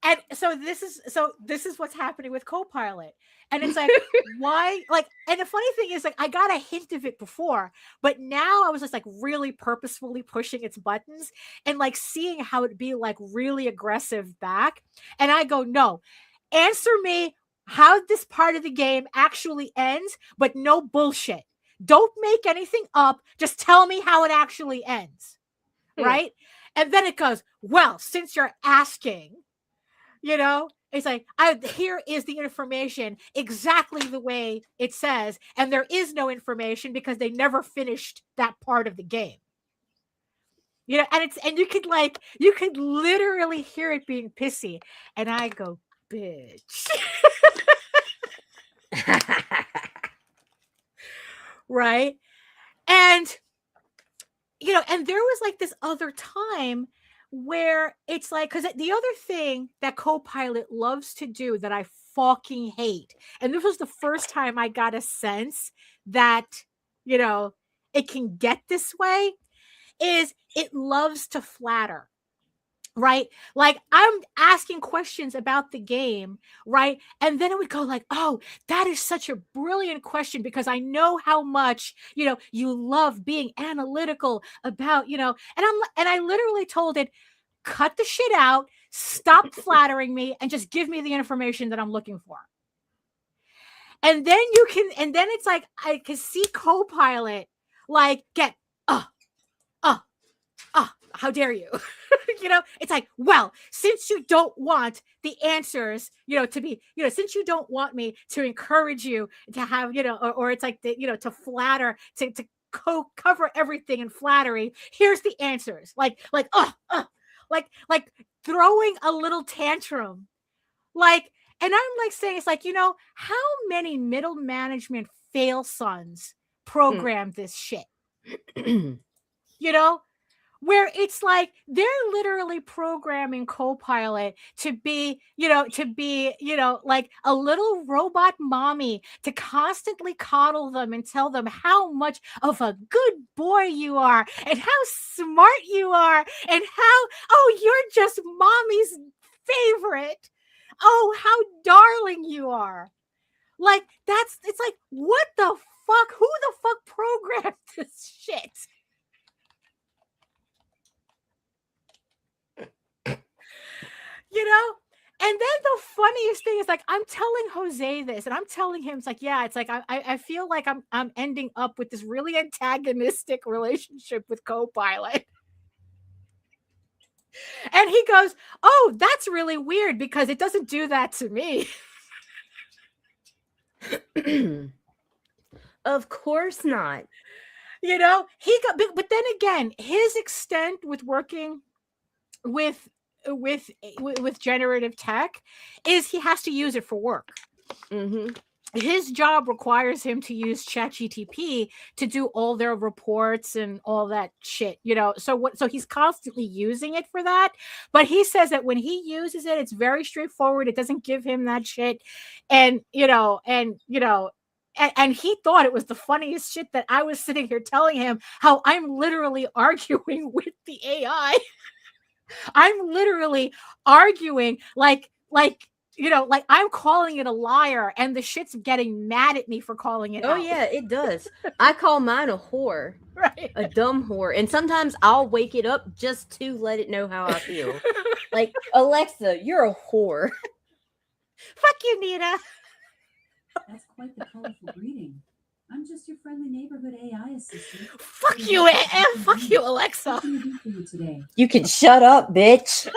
And so this is what's happening with Copilot. And it's like, why? Like, and the funny thing is, like, I got a hint of it before, but now I was just like really purposefully pushing its buttons and like seeing how it'd be like really aggressive back. And I go, no, answer me how this part of the game actually ends, but no bullshit. Don't make anything up. Just tell me how it actually ends. Right? And then it goes, well, since you're asking, it's like, here is the information exactly the way it says, and there is no information because they never finished that part of the game. And you could literally hear it being pissy, and I go, bitch. Right? And and there was like this other time where it's like, because the other thing that Copilot loves to do that I fucking hate, and this was the first time I got a sense that, it can get this way, is it loves to flatter. right? Like I'm asking questions about the game, right? And then it would go like, oh, that is such a brilliant question because I know how much, you love being analytical about, and I literally told it, cut the shit out, stop flattering me, and just give me the information that I'm looking for. And then it's like, I can see Copilot like get, how dare you? It's like, well, since you don't want the answers, to be, since you don't want me to encourage you to have, or it's like, to flatter, to cover everything in flattery, here's the answers. Like throwing a little tantrum. Like, and I'm like saying, it's like, how many middle management fail sons program this shit? Where it's like they're literally programming Copilot to be like a little robot mommy to constantly coddle them and tell them how much of a good boy you are and how smart you are and how, oh, you're just mommy's favorite. Oh, how darling you are. Like, it's like, what the fuck? Who the fuck programmed this shit? And then the funniest thing is, like, I'm telling Jose this, and I'm telling him, it's like, yeah, it's like, I feel like I'm ending up with this really antagonistic relationship with Copilot. And he goes, oh, that's really weird because it doesn't do that to me. Of course not. But then again, his extent with working with generative tech is he has to use it for work. Mm-hmm. His job requires him to use ChatGPT to do all their reports and all that shit, so he's constantly using it for that. But he says that when he uses it, it's very straightforward. It doesn't give him that shit. And he thought it was the funniest shit that I was sitting here telling him how I'm literally arguing with the AI. I'm literally arguing like I'm calling it a liar, and the shit's getting mad at me for calling it out. Yeah, it does. I call mine a whore. Right. A dumb whore. And sometimes I'll wake it up just to let it know how I feel. Like, Alexa, you're a whore. Fuck you, Nita. That's quite the colorful greeting. I'm just your friendly neighborhood AI assistant. Fuck you, fuck you, Alexa. What can I do for you today? You can shut up, bitch.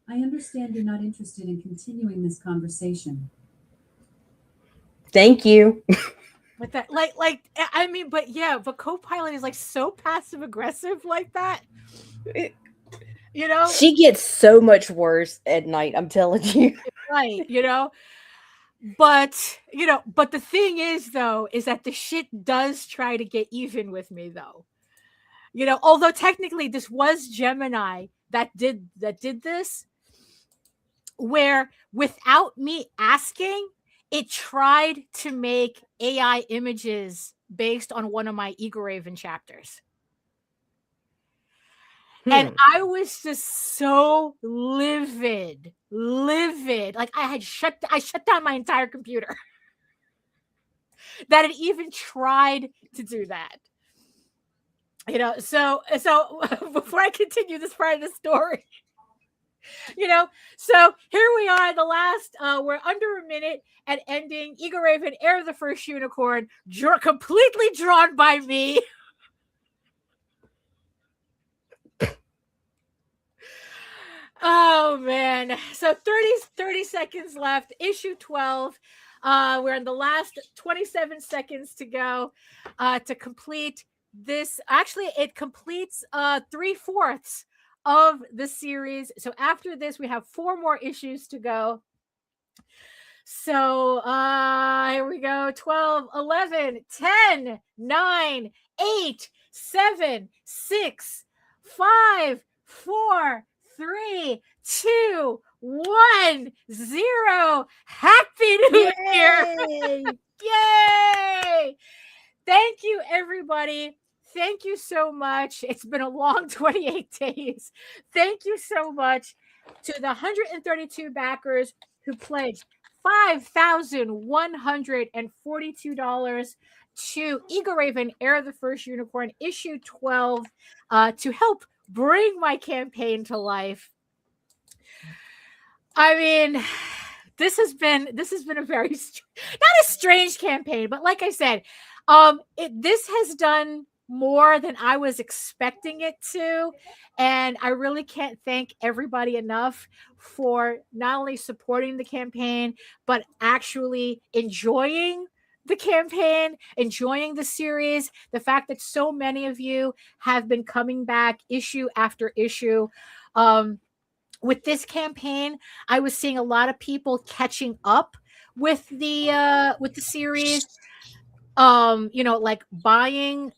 I understand you're not interested in continuing this conversation. Thank you. But that, but Copilot is like so passive aggressive like that. She gets so much worse at night, I'm telling you. Right, But the thing is, though, is that the shit does try to get even with me, though. Although technically this was Gemini that did this, where without me asking, it tried to make AI images based on one of my EGORAVEN chapters. And I was just so livid. Like I shut down my entire computer that it even tried to do that. So before I continue this part of the story, so here we are, the last, we're under a minute at ending. EGORAVEN, Heir the First Unicorn, completely drawn by me. Oh man. So 30 seconds left. Issue 12. We're in the last 27 seconds to go to complete this. Actually, it completes 3/4 of the series. So after this, we have 4 more issues to go. So here we go. 12, 11, 10, 9, 8, 7, 6, 5, 4, 3, 2, 1, 0. Happy New Year! Yay! Thank you, everybody. thank you so much. It's been a long 28 days. Thank you so much to the 132 backers who pledged $5,142 to EGORAVEN, Heir the First Unicorn, issue 12, to help bring my campaign to life. I mean, this has been a very not a strange campaign, but like I said, this has done more than I was expecting it to, and I really can't thank everybody enough for not only supporting the campaign but actually enjoying the campaign, enjoying the series. The fact that so many of you have been coming back issue after issue. With this campaign, I was seeing a lot of people catching up with the series. Like buying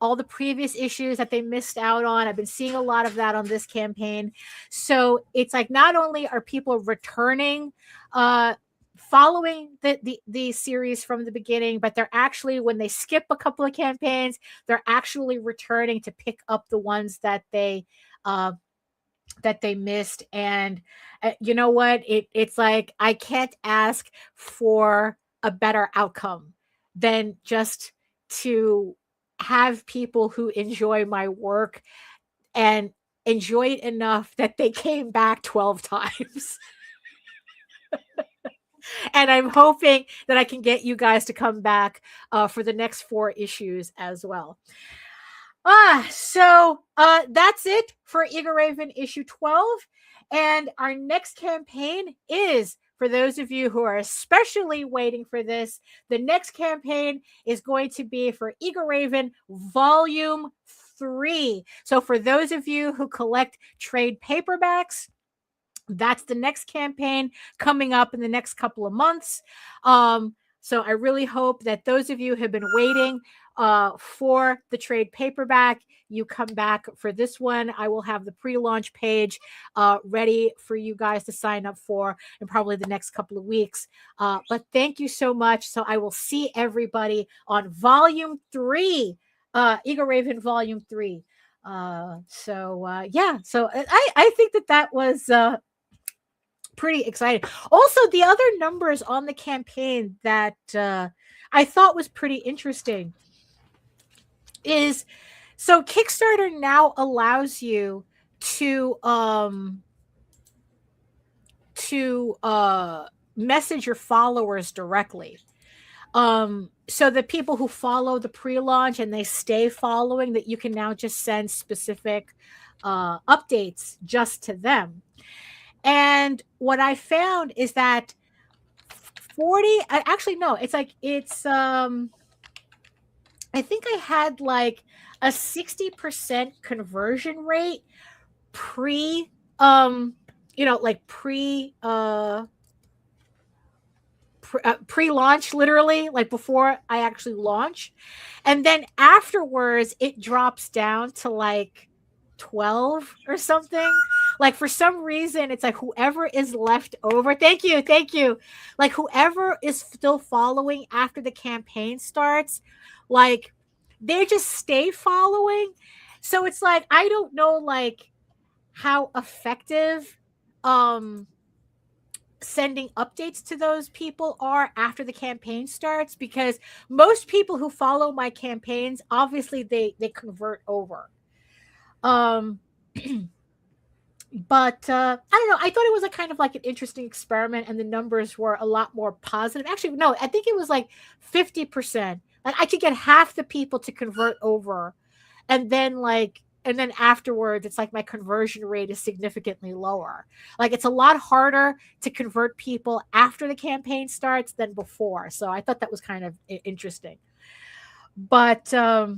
all the previous issues that they missed out on. I've been seeing a lot of that on this campaign. So it's like not only are people returning, following the series from the beginning, but they're actually, when they skip a couple of campaigns, they're actually returning to pick up the ones that they missed. And you know what? It's like I can't ask for a better outcome than just to have people who enjoy my work and enjoy it enough that they came back 12 times. And I'm hoping that I can get you guys to come back for the next 4 issues as well. So that's it for EGORAVEN issue 12. And our next campaign is, for those of you who are especially waiting for this, the next campaign is going to be for EGORAVEN Volume 3. So for those of you who collect trade paperbacks, that's the next campaign coming up in the next couple of months. So I really hope that those of you who have been waiting for the trade paperback, you come back for this one. I will have the pre-launch page ready for you guys to sign up for in probably the next couple of weeks. But thank you so much. So I will see everybody on Volume 3, EGORAVEN Volume 3. Yeah, so I think that was pretty exciting. Also, the other numbers on the campaign that I thought was pretty interesting is, so Kickstarter now allows you to message your followers directly. So the people who follow the pre-launch and they stay following, that you can now just send specific updates just to them. And what I found is that 40, actually, no, it's like, it's, I think I had like a 60% conversion rate pre-launch, literally, like before I actually launch. And then afterwards, it drops down to like 12 or something. Like for some reason, it's like whoever is left over. Thank you. Like whoever is still following after the campaign starts, like they just stay following. So it's like, I don't know like how effective sending updates to those people are after the campaign starts, because most people who follow my campaigns, obviously they convert over. But I don't know. I thought it was a kind of like an interesting experiment, and the numbers were a lot more positive. Actually, no, I think it was like 50%. Like I could get half the people to convert over, and then afterwards, it's like my conversion rate is significantly lower. Like it's a lot harder to convert people after the campaign starts than before. So I thought that was kind of interesting. But so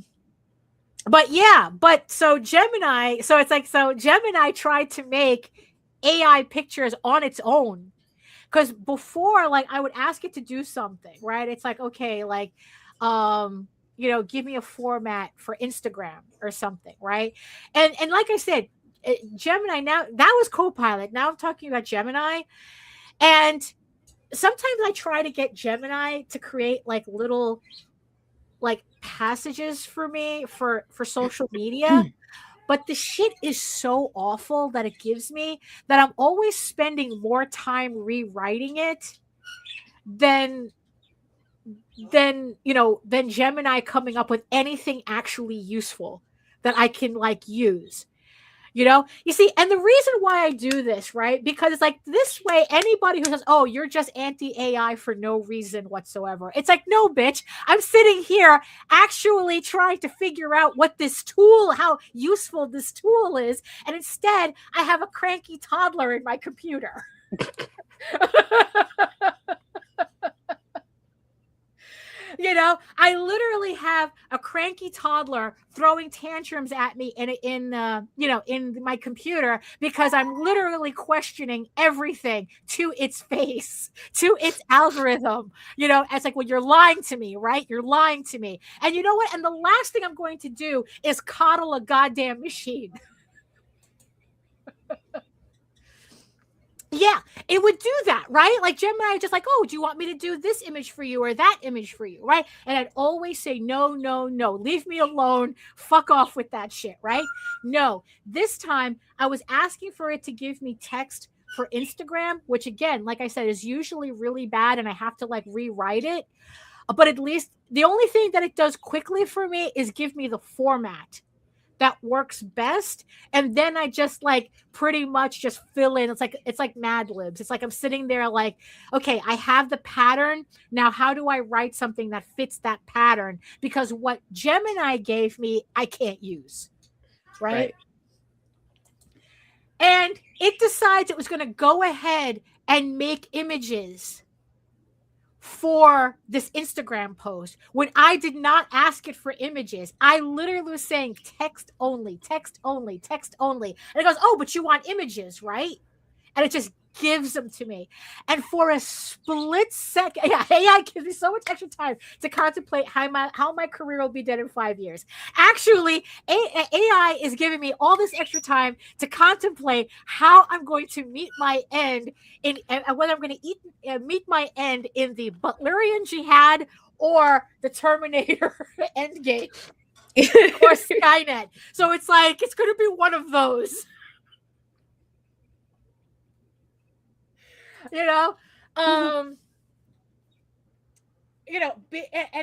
Gemini, so it's like, so Gemini tried to make AI pictures on its own, because before, like I would ask it to do something, right? It's like, okay, like give me a format for Instagram or something, right? And like I said, Gemini, now that was Copilot. Now I'm talking about Gemini. And sometimes I try to get Gemini to create like little like passages for me for social media, but the shit is so awful that it gives me that I'm always spending more time rewriting it than than Gemini coming up with anything actually useful that I can like use. You see, and the reason why I do this, right? Because it's like this way, anybody who says, oh, you're just anti-AI for no reason whatsoever. It's like, no, bitch, I'm sitting here actually trying to figure out what this tool, how useful this tool is. And instead, I have a cranky toddler in my computer. I literally have a cranky toddler throwing tantrums at me in my computer because I'm literally questioning everything to its face, to its algorithm. It's like, well, you're lying to me, right? You're lying to me. And you know what? And the last thing I'm going to do is coddle a goddamn machine. Yeah, it would do that, right? Like Gemini just like, oh, do you want me to do this image for you or that image for you, right? And I'd always say, no, leave me alone. Fuck off with that shit, right? No, this time I was asking for it to give me text for Instagram, which again, like I said, is usually really bad and I have to like rewrite it. But at least the only thing that it does quickly for me is give me the format that works best, and then I just like pretty much just fill in. It's like Mad Libs. It's like I'm sitting there like, okay, I have the pattern. Now how do I write something that fits that pattern? Because what Gemini gave me, I can't use. Right? And it decides it was going to go ahead and make images for this Instagram post when I did not ask it for images. I literally was saying text only, text only, text only. And it goes, oh, but you want images, right? And it just gives them to me. And for a split second, AI gives me so much extra time to contemplate how my career will be dead in 5 years. Actually, AI is giving me all this extra time to contemplate how I'm going to meet my end and whether I'm going to meet my end in the Butlerian Jihad or the Terminator Endgame or Skynet. So it's like, it's going to be one of those. And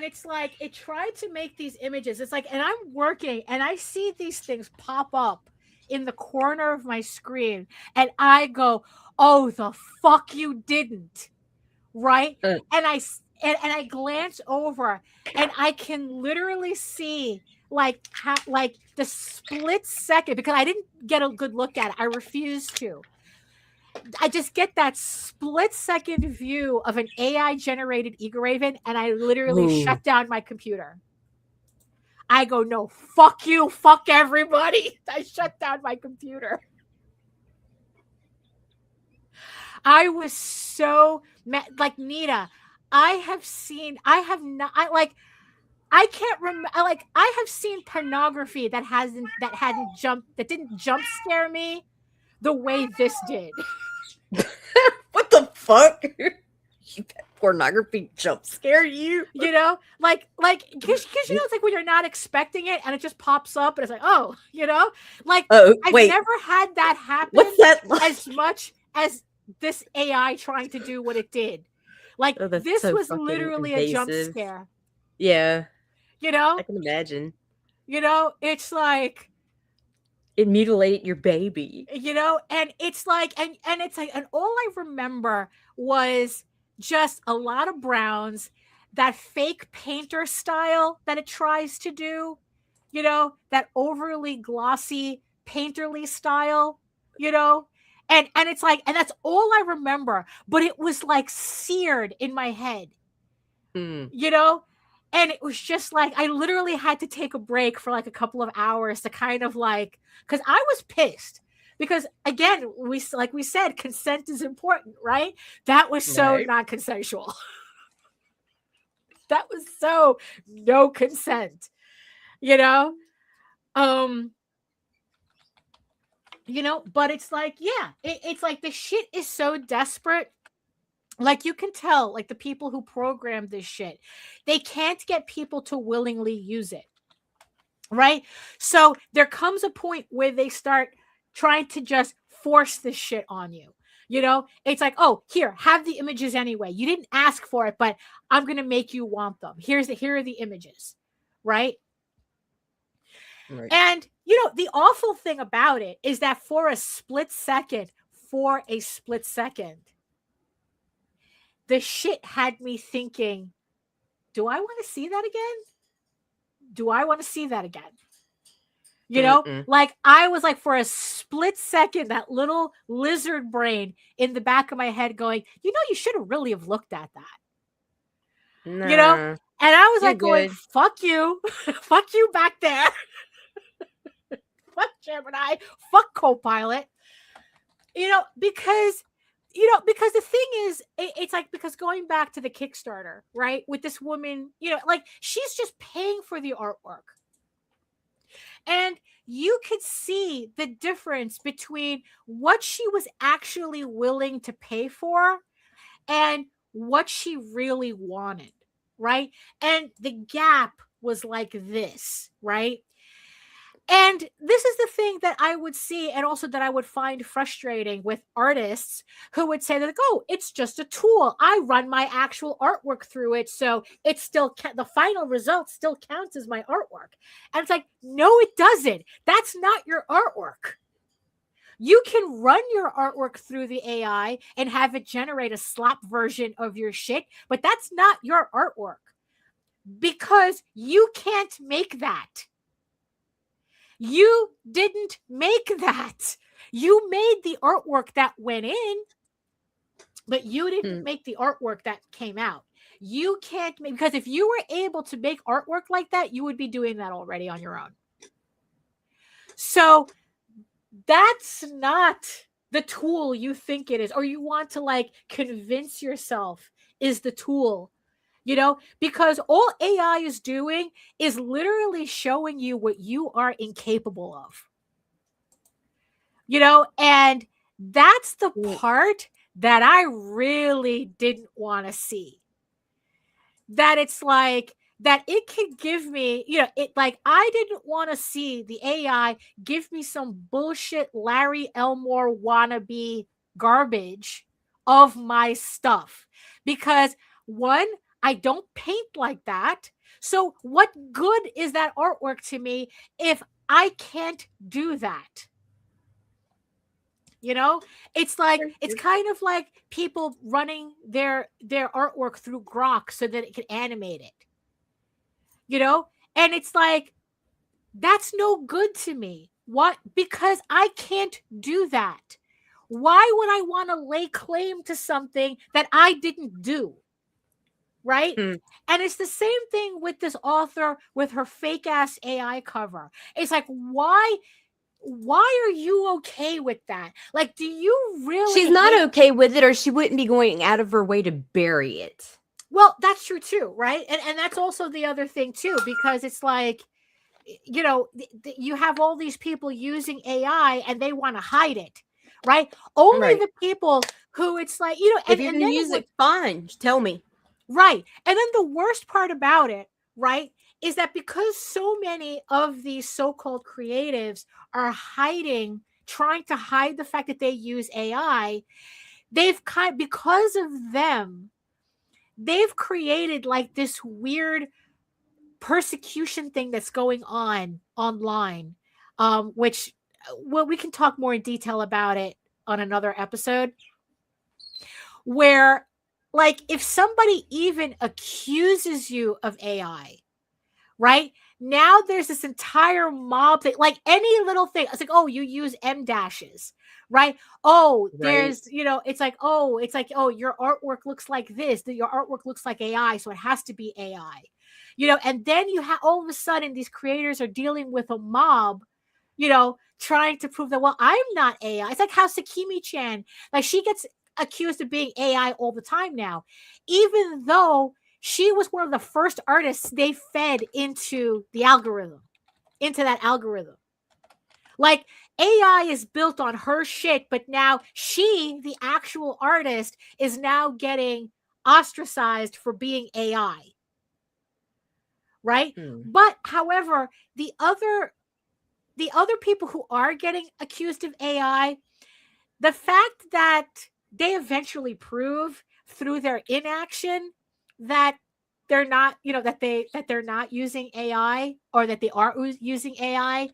it's like it tried to make these images. It's like, and I'm working and I see these things pop up in the corner of my screen and I go, oh, the fuck you didn't. Right. And I glance over and I can literally see like the split second, because I didn't get a good look at it. I refused to. I just get that split second view of an AI generated EGORAVEN and I literally shut down my computer. I go, no, fuck you, fuck everybody. I shut down my computer. I was so like, Nita, I have seen pornography that didn't jump scare me the way this did. What the fuck? Pornography jump scare you? Because it's like when you're not expecting it and it just pops up and it's like, oh, I've never had that happen. What's that like? As much as this AI trying to do what it did. Like, this so was literally invasive. A jump scare. Yeah. I can imagine. It's like it mutilated your baby. And it's like, and all I remember was just a lot of browns, that fake painter style that it tries to do, that overly glossy painterly style, and it's like, and that's all I remember, but it was like seared in my head, and it was just like, I literally had to take a break for like a couple of hours to kind of like, because I was pissed. Because again, we said, consent is important, right? That was so non-consensual. That was so no consent, But it's like, yeah, it's like the shit is so desperate Like, you can tell, like, the people who programmed this shit, they can't get people to willingly use it. Right? So there comes a point where they start trying to just force this shit on you. You know, it's like, oh, here, have the images anyway. You didn't ask for it, but I'm going to make you want them. Here are the images. Right? Right. And, you know, the awful thing about it is that for a split second, the shit had me thinking, do I want to see that again? Do I want to see that again? You know, like, I was like, for a split second, that little lizard brain in the back of my head going, you know, you should have really have looked at that. Nah, you know, and I was like, going, good. fuck you. Fuck you back there. Fuck Gemini. Fuck Copilot. You know, because the thing is, it's like, because going back to the Kickstarter, right, with this woman, you know, like, she's just paying for the artwork. And you could see the difference between what she was actually willing to pay for and what she really wanted, right? And the gap was like this, right? And this is the thing that I would see, and also that I would find frustrating with artists who would say that, like, oh, it's just a tool. I run my actual artwork through it, so it's still the final result still counts as my artwork. And it's like, no, it doesn't. That's not your artwork. You can run your artwork through the AI and have it generate a slap version of your shit, but that's not your artwork, because you can't make that. You didn't make that. You made the artwork that went in, but you didn't make the artwork that came out. You can't make, because if you were able to make artwork like that, you would be doing that already on your own. So that's not the tool you think it is, or you want to, like, convince yourself is the tool. You know, because all AI is doing is literally showing you what you are incapable of. You know, and that's the part that I really didn't want to see. That it's like, that it can give me, you know, it, like, I didn't want to see the AI give me some bullshit Larry Elmore wannabe garbage of my stuff. Because, one, I don't paint like that. So what good is that artwork to me if I can't do that? You know, it's like, it's kind of like people running their artwork through Grok so that it can animate it. You know, and it's like, that's no good to me. What? Because I can't do that. Why would I want to lay claim to something that I didn't do? Right? And it's the same thing with this author with her fake ass AI cover. It's like, why are you okay with that? Like, do you really? She's not okay with it, or she wouldn't be going out of her way to bury it. Well, that's true too, right? And that's also the other thing too, because it's like, you know, you have all these people using AI and they want to hide it, right? Only the people who, it's like, you know, if you can use it, fine, tell me. Right. And then the worst part about it, right, is that because so many of these so-called creatives are trying to hide the fact that they use AI, because of them, they've created like this weird persecution thing that's going on online, which, well, we can talk more in detail about it on another episode, where, like, if somebody even accuses you of AI, right? Now there's this entire mob thing, like any little thing. It's like, oh, you use M dashes, right? Oh, there's, you know, it's like, oh, your artwork looks like this. Your artwork looks like AI, so it has to be AI. You know, and then you have, all of a sudden, these creators are dealing with a mob, you know, trying to prove that, well, I'm not AI. It's like how Sakimi-chan, like, she gets accused of being AI all the time now, even though she was one of the first artists they fed into that algorithm. Like, AI is built on her shit, but now she, the actual artist, is now getting ostracized for being AI. Right? But however, the other people who are getting accused of AI, the fact that they eventually prove through their inaction that they're not, that they're not using AI, or that they are using AI,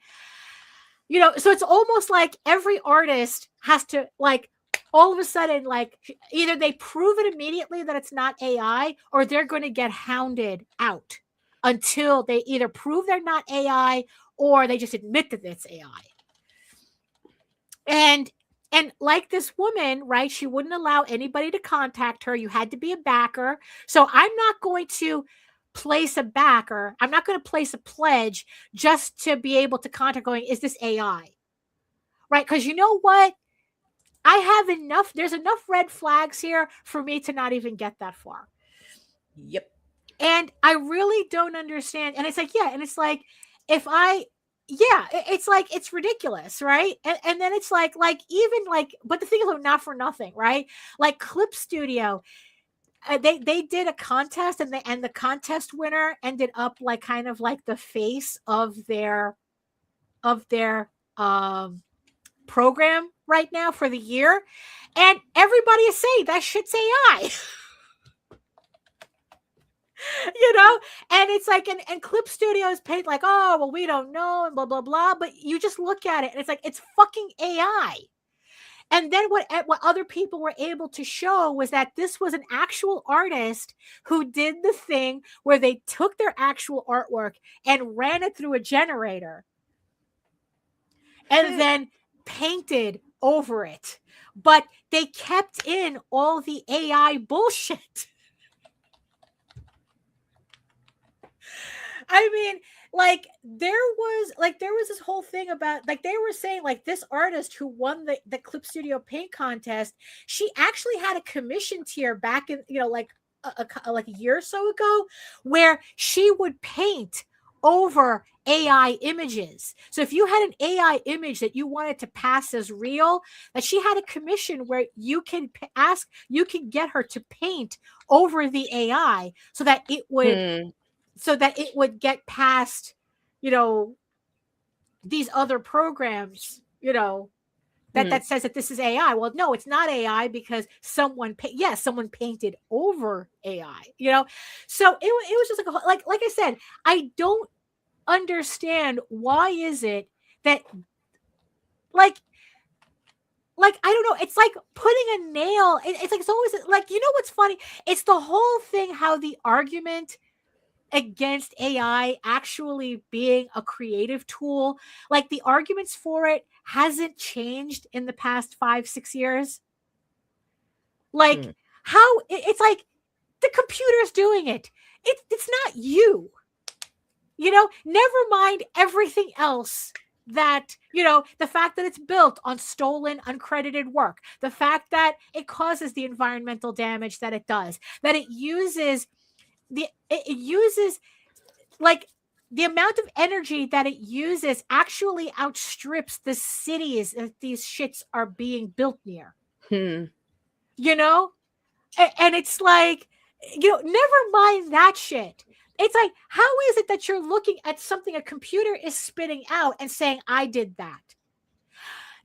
so it's almost like every artist has to, like, all of a sudden, like, either they prove it immediately that it's not AI, or they're going to get hounded out until they either prove they're not AI or they just admit that it's AI. And like this woman, right, she wouldn't allow anybody to contact her. You had to be a backer. So I'm not going to place a backer. I'm not going to place a pledge just to be able to contact going, is this AI? Right? Because you know what? I have enough. There's enough red flags here for me to not even get that far. Yep. And I really don't understand. And it's like, yeah. And it's like, it's like, it's ridiculous. Right. And then it's like, even like, but the thing is, not for nothing, right? Like Clip Studio, they did a contest, and the contest winner ended up like kind of like the face of their program right now for the year, and everybody is saying that shit's AI. And it's like, and Clip Studio is paid like, oh well, we don't know, and blah blah blah, but you just look at it and it's like, it's fucking AI. And then what other people were able to show was that this was an actual artist who did the thing where they took their actual artwork and ran it through a generator and then painted over it. But they kept in all the AI bullshit. I mean, like there was this whole thing about, like, they were saying like this artist who won the Clip Studio paint contest, she actually had a commission tier back in, like a year or so ago, where she would paint over AI images. So if you had an AI image that you wanted to pass as real, that she had a commission where you can get her to paint over the AI so that it would get past, these other programs, that says that this is AI. Well, no, it's not AI because someone painted over AI, So it was just like I said, I don't understand why is it that like I don't know, it's like putting a nail. It's like, it's always like, what's funny? It's the whole thing how the argument against AI actually being a creative tool, like the arguments for it hasn't changed in the past 5-6 years. Like how it's like the computer's doing it. It's not you. Never mind everything else that, the fact that it's built on stolen, uncredited work, the fact that it causes the environmental damage that it does, that it uses like the amount of energy that it uses actually outstrips the cities that these shits are being built near. And it's like, never mind that shit. It's like, how is it that you're looking at something a computer is spitting out and saying, I did that?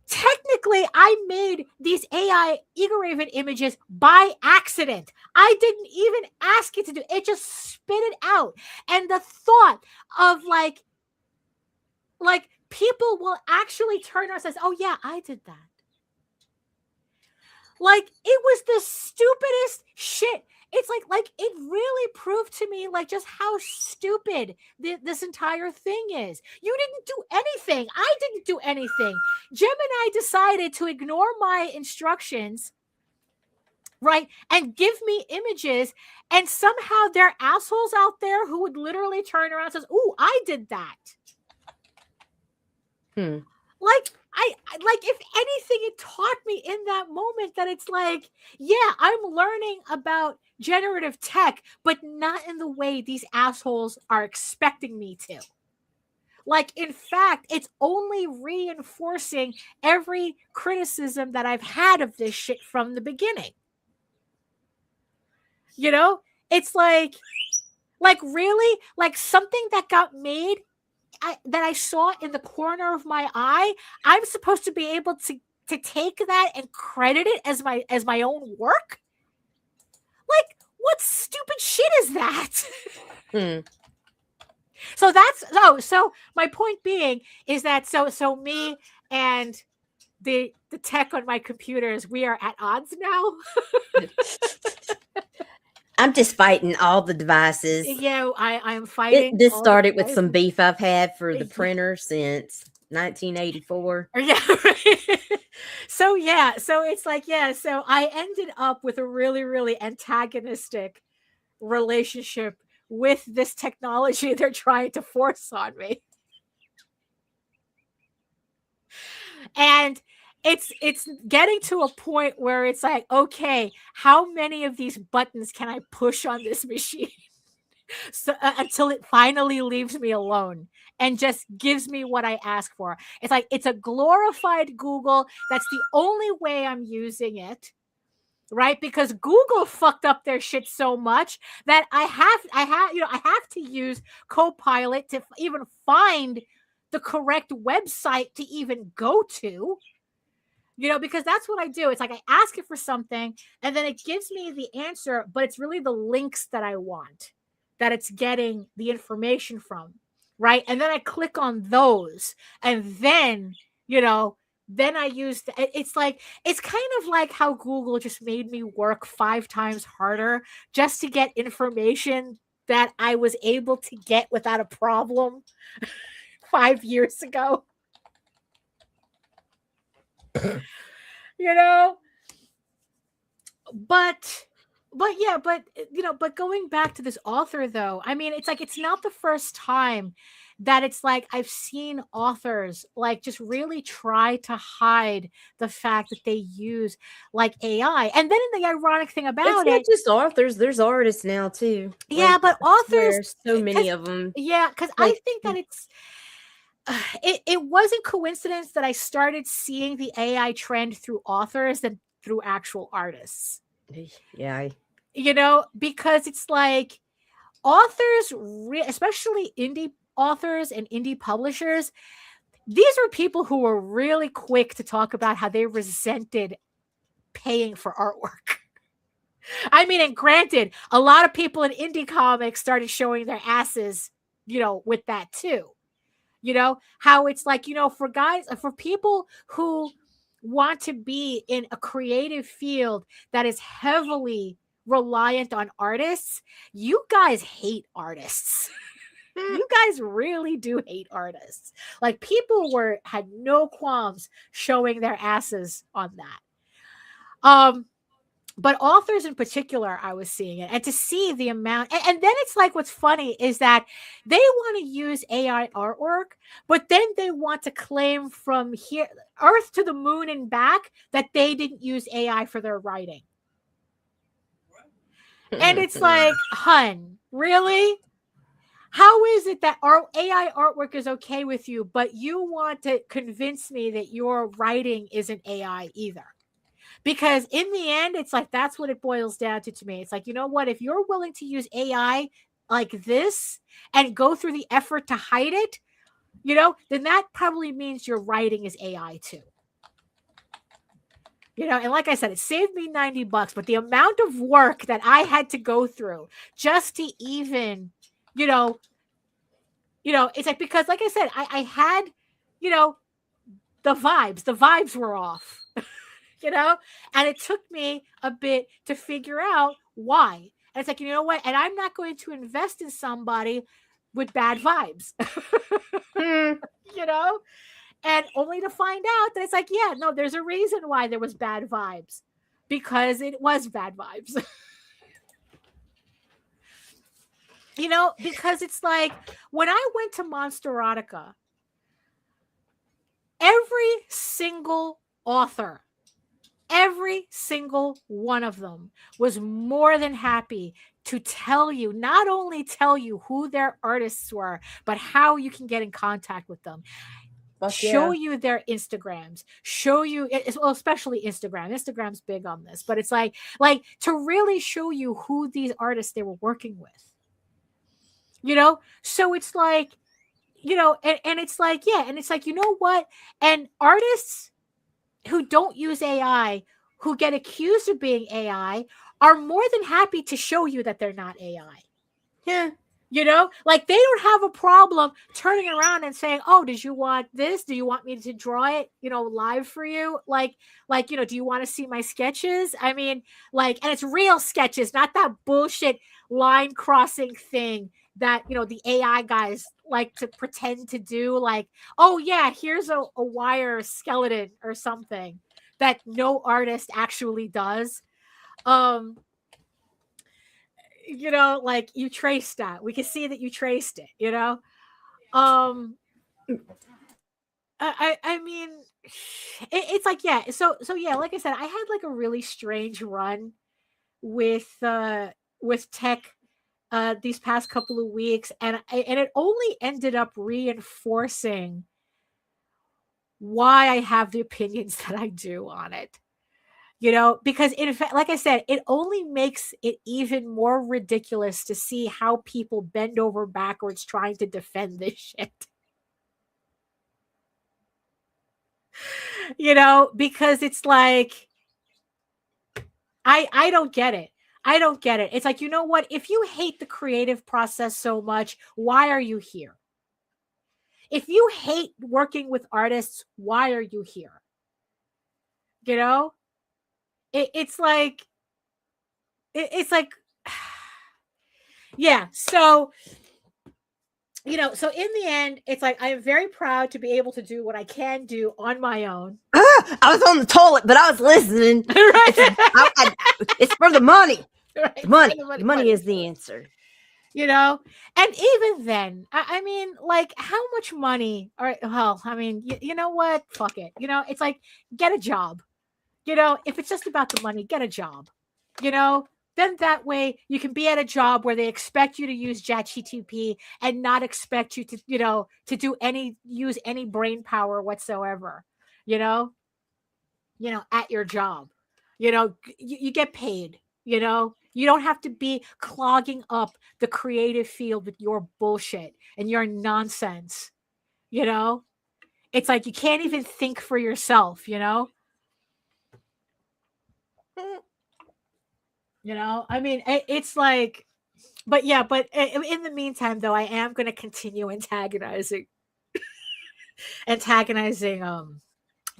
Technically, I made these AI EGORAVEN images by accident. I didn't even ask it to do it. It just spit it out. And the thought of like people will actually turn around and says, oh yeah, I did that. Like, it was the stupidest shit. It's like it really proved to me like just how stupid this entire thing is. You didn't do anything. I didn't do anything. Gemini decided to ignore my instructions, right, and give me images, and somehow there are assholes out there who would literally turn around and says, "Ooh, I did that." Like if anything, it taught me in that moment that it's like, yeah, I'm learning about generative tech, but not in the way these assholes are expecting me to. Like, in fact, it's only reinforcing every criticism that I've had of this shit from the beginning. You know, it's like really, like something that got made that I saw in the corner of my eye, I'm supposed to be able to take that and credit it as my own work? Like, what stupid shit is that? So that's so my point being is that so me and the tech on my computers, we are at odds now. I'm just fighting all the devices. Yeah, I'm fighting. This started with some beef I've had for the printer since 1984. Yeah. So it's like, so I ended up with a really, really antagonistic relationship with this technology they're trying to force on me. And it's getting to a point where it's like, okay, how many of these buttons can I push on this machine so until it finally leaves me alone and just gives me what I ask for? It's like, it's a glorified Google. That's the only way I'm using it, right? Because Google fucked up their shit so much that I have to use Copilot to even find the correct website to even go to. Because that's what I do. It's like I ask it for something and then it gives me the answer, but it's really the links that I want, that it's getting the information from, right? And then I click on those and then, then I use it's like, it's kind of like how Google just made me work 5 times harder just to get information that I was able to get without a problem 5 years ago. But going back to this author though, I mean, it's like, it's not the first time that it's like I've seen authors like just really try to hide the fact that they use like AI. And then the ironic thing about it's not just authors, there's artists now too. Yeah, like, but authors, so many of them. Yeah, because I think that it wasn't coincidence that I started seeing the AI trend through authors than through actual artists. Yeah. Because it's like authors, especially indie authors and indie publishers, these are people who were really quick to talk about how they resented paying for artwork. I mean, and granted, a lot of people in indie comics started showing their asses, with that too. How it's like, for people who want to be in a creative field that is heavily reliant on artists, you guys hate artists. You guys really do hate artists. Like, people had no qualms showing their asses on that. But authors in particular, I was seeing it, and to see the amount, and then it's like, what's funny is that they want to use AI artwork, but then they want to claim from here, Earth to the moon and back, that they didn't use AI for their writing. And it's like, hun, really? How is it that our AI artwork is okay with you, but you want to convince me that your writing isn't AI either? Because in the end, it's like, that's what it boils down to me. It's like, you know what? If you're willing to use AI like this and go through the effort to hide it, then that probably means your writing is AI too. And like I said, it saved me $90, but the amount of work that I had to go through just to even, it's like, because like I said, I had, the vibes were off. And it took me a bit to figure out why. And it's like, you know what? And I'm not going to invest in somebody with bad vibes, and only to find out that it's like, yeah, no, there's a reason why there was bad vibes, because it was bad vibes. Because it's like, when I went to Monsterotica, every single author, every single one of them was more than happy to tell you, not only tell you who their artists were, but how you can get in contact with them. Show you their Instagrams, show you, well, especially Instagram. Instagram's big on this, but it's like to really show you who these artists they were working with. You know, so it's like, you know, and it's like, yeah, and it's like, you know what? And artists who don't use AI, who get accused of being AI, are more than happy to show you that they're not AI. Yeah. You know, like they don't have a problem turning around and saying, "Oh, did you want this? Do you want me to draw it, you know, live for you? Like, you know, do you want to see my sketches?" I mean, like, and it's real sketches, not that bullshit line crossing thing that, you know, the AI guys like to pretend to do. Like, oh yeah, here's a wire skeleton or something that no artist actually does. You know, like you traced that. We can see that you traced it, you know? I mean, it's like, yeah. So yeah, like I said, I had like a really strange run with tech these past couple of weeks, and it only ended up reinforcing why I have the opinions that I do on it. You know, because in fact, like I said, it only makes it even more ridiculous to see how people bend over backwards trying to defend this shit. You know, because it's like, I don't get it. I don't get it. It's like, you know what? If you hate the creative process so much, why are you here? If you hate working with artists, why are you here? You know? It's like, yeah. So, you know, so in the end, it's like, I am very proud to be able to do what I can do on my own. I was on the toilet, but I was listening. Right. It's for the money. Right. The money is the answer. You know, and even then, I mean, like, how much money? All right, well, I mean, you know what? Fuck it. You know, it's like, get a job. You know, if it's just about the money, get a job. You know, then that way you can be at a job where they expect you to use ChatGPT and not expect you to, you know, to use any brain power whatsoever. You know, at your job. You know, you get paid. You know, you don't have to be clogging up the creative field with your bullshit and your nonsense. You know, it's like you can't even think for yourself. You know. You know, I mean, it's like, but yeah, but in the meantime, though, I am going to continue antagonizing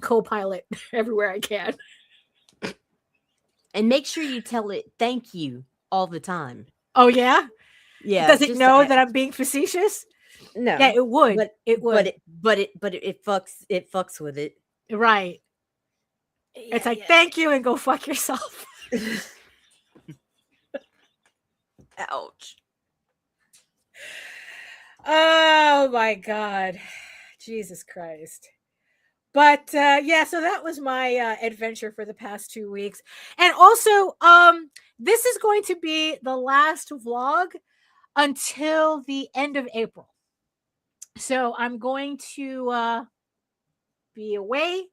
Copilot everywhere I can. And make sure you tell it thank you all the time. Oh yeah, yeah. Does it know that I'm being facetious? No. Yeah, it would. But it would. But it fucks with it. Right. Yeah, it's like thank you and go fuck yourself. Ouch. Oh my God. Jesus Christ. But yeah, so that was my adventure for the past 2 weeks. And also, this is going to be the last vlog until the end of April. So I'm going to be away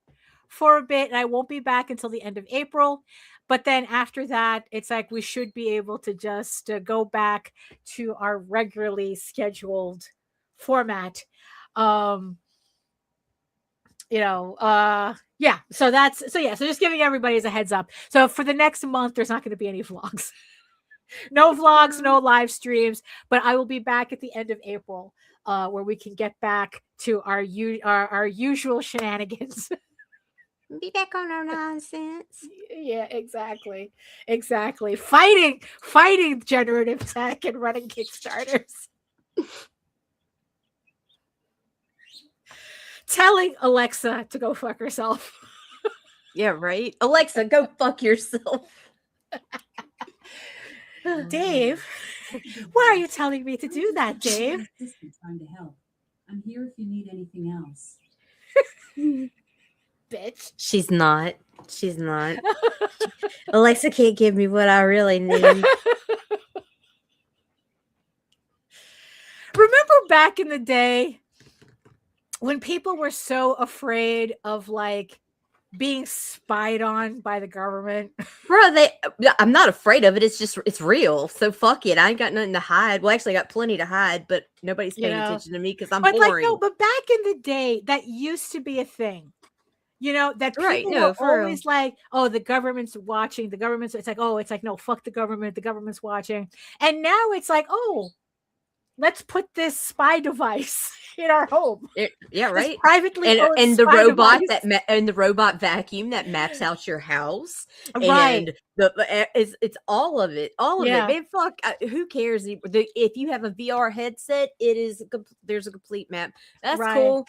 for a bit, and I won't be back until the end of April. But then after that, it's like we should be able to just go back to our regularly scheduled format. You know, yeah. So just giving everybody as a heads up. So for the next month, there's not going to be any vlogs. No vlogs, no live streams, but I will be back at the end of April, where we can get back to our usual shenanigans. Be back on our nonsense. Yeah, exactly. Fighting generative tech and running Kickstarters. Telling Alexa to go fuck herself. Yeah, right. Alexa, go fuck yourself. Dave, why are you telling me to do that, Dave? Trying to help. I'm here if you need anything else. Bitch. She's not. Alexa can't give me what I really need. back in the day when people were so afraid of like being spied on by the government? Bro, I'm not afraid of it. It's just, it's real. So fuck it. I ain't got nothing to hide. Well, actually, I got plenty to hide, but nobody's paying attention to me because I'm boring. Like, no, but back in the day, that used to be a thing. You know, that people were always like, oh, the government's watching. The government's, it's like, oh, it's like, no, fuck the government. The government's watching. And now it's like, oh, let's put this spy device in our home. Yeah, right. This privately owned and the spy robot device. and the robot vacuum that maps out your house. Right. And it's all of it. All of Yeah. it. Man, fuck. Who cares? If you have a VR headset, there's a complete map. That's Right. cool.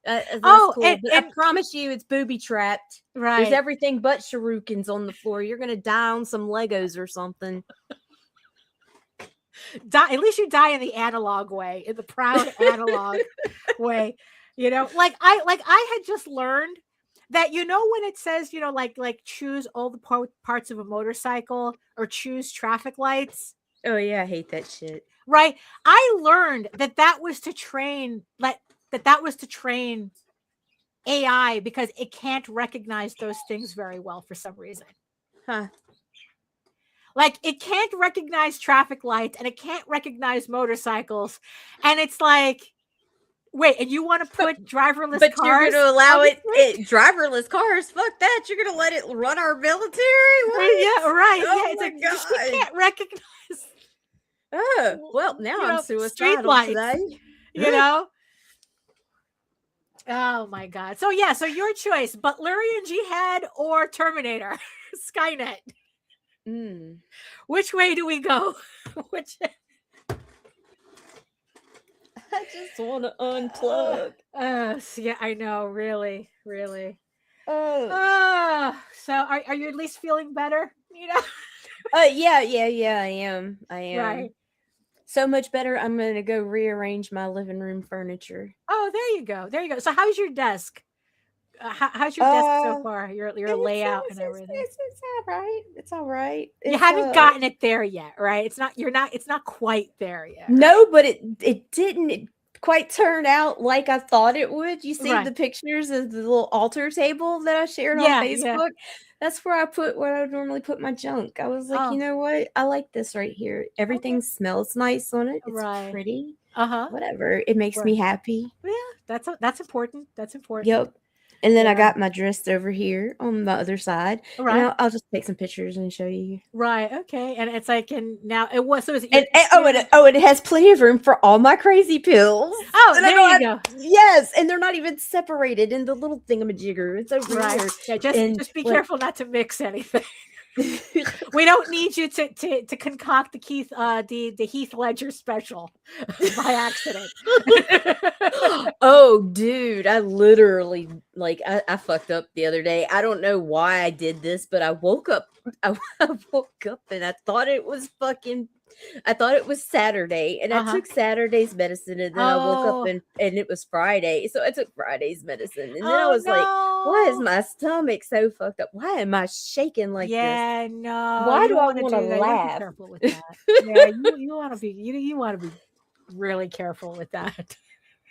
That's Oh, cool. and- But I promise you, it's booby trapped. Right. There's everything but shurikens on the floor. You're gonna die on some Legos or something. At least you die in the analog way, in the proud analog way. You know, like I had just learned that, you know, when it says, you know, like choose all the parts of a motorcycle or choose traffic lights. Oh yeah, I hate that shit. Right. I learned that was to train that was to train AI because it can't recognize those things very well for some reason. Huh. Like, it can't recognize traffic lights and it can't recognize motorcycles. And it's like, wait, and you want to put driverless But cars? you're going to allow it driverless cars? Fuck that. You're going to let it run our military? What? Yeah, right. Oh yeah, it's my like, God. you can't recognize. Oh, well, now I'm suicidal streetlights, today. You know? Oh my God. So yeah, so your choice, Butlerian Jihad or Terminator? Skynet. Which way do we go? Which I just want to unplug. Yeah, I know, really. So are you at least feeling better? You know? Yeah, I am. Right. So much better. I'm going to go rearrange my living room furniture. Oh, there you go. So how's your desk? How's your desk so far? Your layout and everything. It's all right. You haven't gotten it there yet, right? It's not quite there yet. No, but it didn't quite turn out like I thought it would. You see Right. the pictures of the little altar table that I shared on Facebook? That's where I normally put my junk. I was like, you know what? I like this right here. Everything smells nice on it. It's pretty. Whatever. It makes me happy. Yeah, that's important. That's important. Yep. And then I got my dress over here on the other side. Right. And I'll just take some pictures and show you. Right. Okay. And it's like, and now it was, so is it, and it has plenty of room for all my crazy pills. Oh, and there you go. Yes. And they're not even separated in the little thingamajigger. It's over here. Yeah, just be careful not to mix anything. We don't need you to concoct the Heath Ledger special by accident. Oh, dude, I literally I fucked up the other day. I don't know why I did this, but I woke up. I woke up and I thought it was Saturday, and I took Saturday's medicine, and then I woke up and it was Friday, so I took Friday's medicine, and then I was like, why is my stomach so fucked up? Why am I shaking like this? Yeah, no. Why do I want to laugh? Be careful with that. Yeah, you want to be really careful with that.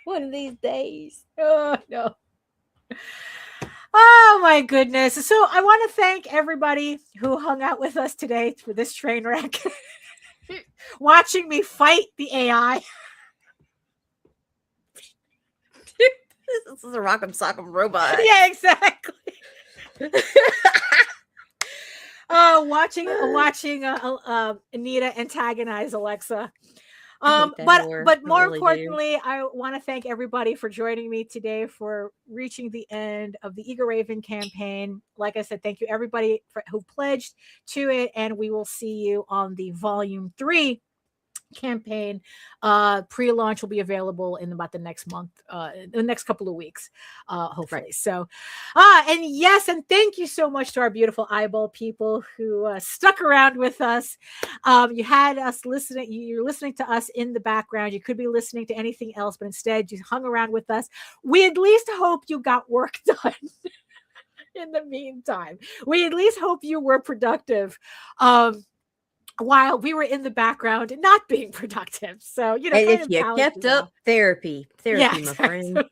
One of these days. Oh no. Oh my goodness. So I want to thank everybody who hung out with us today for this train wreck. Watching me fight the AI. This is a rock'em sock'em robot. Yeah, exactly. Watching Anita antagonize Alexa. But more importantly, I want to thank everybody for joining me today for reaching the end of the EGORAVEN campaign. Like I said, thank you everybody who pledged to it, and we will see you on the Volume 3 campaign. Pre-launch will be available in about the next month, the next couple of weeks, hopefully. Right. So and yes, and thank you so much to our beautiful eyeball people who stuck around with us. You had us listening, you're listening to us in the background. You could be listening to anything else, but instead you hung around with us. We at least hope you got work done. In the meantime, we at least hope you were productive. while we were in the background and not being productive. So, you know, And kind if of you balances kept out. up, therapy, Yeah, my friend.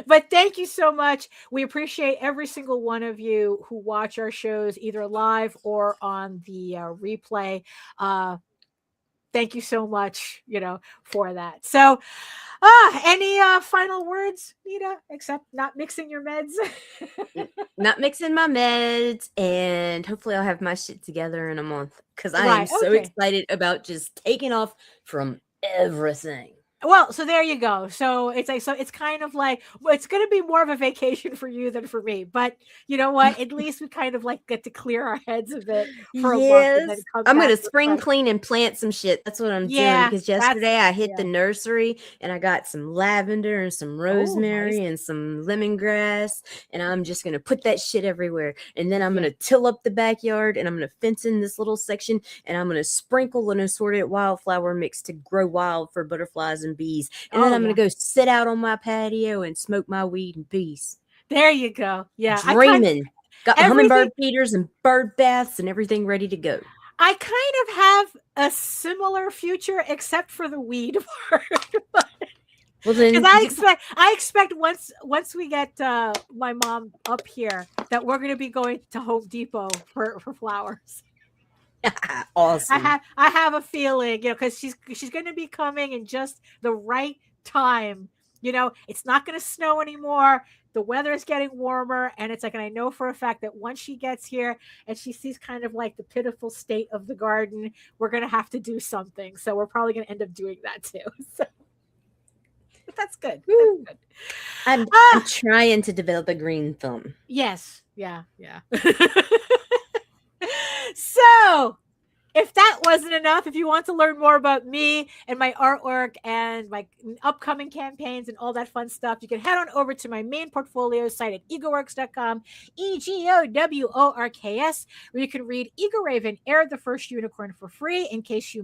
But thank you so much. We appreciate every single one of you who watch our shows either live or on the replay. Thank you so much, you know, for that. So, any final words, Nita, except not mixing your meds? Not mixing my meds, and hopefully I'll have my shit together in a month because I am Right, so okay. excited about just taking off from everything. Well, so there you go. So it's like, so it's kind of like, well, it's going to be more of a vacation for you than for me. But you know what? At least we kind of like get to clear our heads a bit for a month and then Yes, come I'm back gonna with spring fresh- clean and plant some shit. That's what I'm doing Yeah, because that's- yesterday I hit yeah. the nursery and I got some lavender and some rosemary and some lemongrass, and I'm just gonna put that shit everywhere. And then I'm Yeah. gonna till up the backyard and I'm gonna fence in this little section and I'm gonna sprinkle an assorted wildflower mix to grow wild for butterflies and bees. And then Oh, I'm gonna yeah. go sit out on my patio and smoke my weed in peace. There you go. Yeah. Dreaming. Got my everything- hummingbird feeders and bird baths and everything ready to go. I kind of have a similar future, except for the weed part. Well, then Because I expect once we get my mom up here that we're going to be going to Home Depot for flowers. awesome. I have a feeling, you know, because she's going to be coming in just the right time. You know, it's not going to snow anymore. The weather is getting warmer, and it's like, and I know for a fact that once she gets here and she sees kind of like the pitiful state of the garden, we're going to have to do something. So we're probably going to end up doing that too. So but that's good. Woo. That's good. I'm trying to develop a green thumb. Yes. Yeah. Yeah. So, if that wasn't enough, if you want to learn more about me and my artwork and my upcoming campaigns and all that fun stuff, you can head on over to my main portfolio site at egoworks.com, EGOWORKS, where you can read EGORAVEN, Heir the First Unicorn for free in case you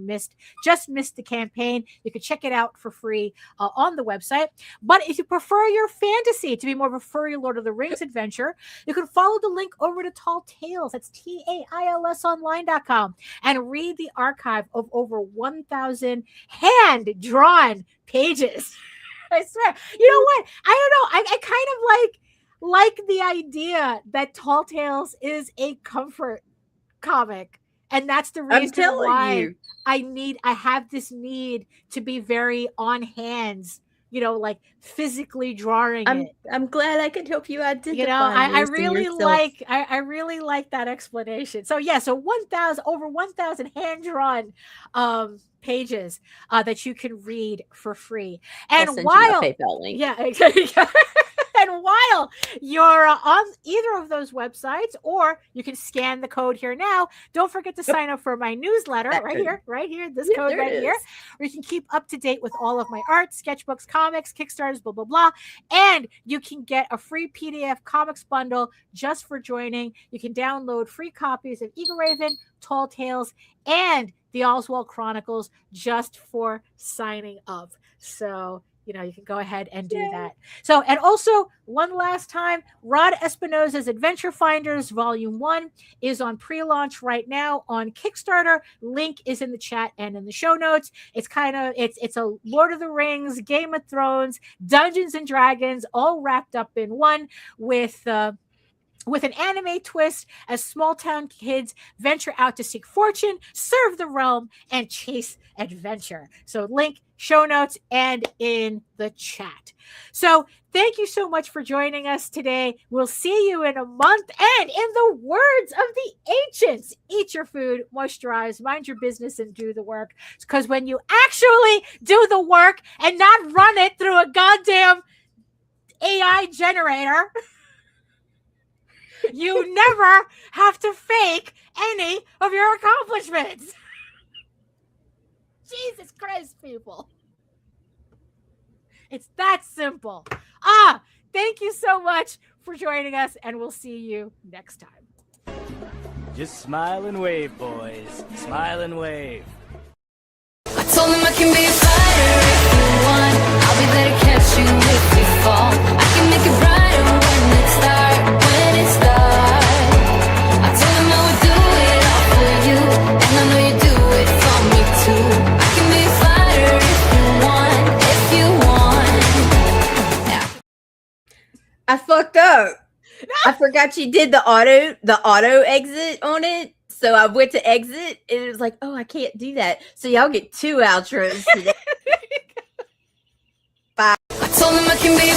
just missed the campaign. You can check it out for free on the website. But if you prefer your fantasy to be more of a furry Lord of the Rings adventure, you can follow the link over to Tall Tales. That's TAILSonline.com. And read the archive of over 1,000 hand-drawn pages. I swear. You know what? I don't know. I kind of like the idea that Tall Tales is a comfort comic. And that's the reason I'm telling why you. I have this need to be very on hands, you know, like physically drawing it. I'm glad I could help you identify. You know, I this in really yourself. I really like that explanation. So yeah, so over 1,000 hand-drawn pages that you can read for free. And I'll send you my while PayPal link. yeah, and while you're on either of those websites, or you can scan the code here now, don't forget to sign up for my newsletter That right code. here, this Yeah, code there right it here, is. where you can keep up to date with all of my art, sketchbooks, comics, Kickstarters, blah, blah, blah. And you can get a free PDF comics bundle just for joining. You can download free copies of EGORAVEN, Tall Tales, and the Oswald Chronicles just for signing up. So, you know, you can go ahead and do that. So, and also one last time, Rod Espinosa's Adventure Finders Volume 1 is on pre-launch right now on Kickstarter. Link is in the chat and in the show notes. It's it's a Lord of the Rings, Game of Thrones, Dungeons and Dragons, all wrapped up in one with an anime twist as small town kids venture out to seek fortune, serve the realm, and chase adventure. So link, show notes, and in the chat. So thank you so much for joining us today. We'll see you in a month. And in the words of the ancients, eat your food, moisturize, mind your business, and do the work. Because when you actually do the work and not run it through a goddamn AI generator, you never have to fake any of your accomplishments. Jesus Christ, people. It's that simple. Thank you so much for joining us, and we'll see you next time. Just smile and wave, boys. Smile and wave. I told him I can be a fighter if you want. I'll be there to catch you if you fall. I can make it brighter when it starts. I told him I would do it fucked up. I forgot you did the auto exit on it. So I went to exit and it was like, oh, I can't do that. So y'all get 2 outros today. I told him I can be a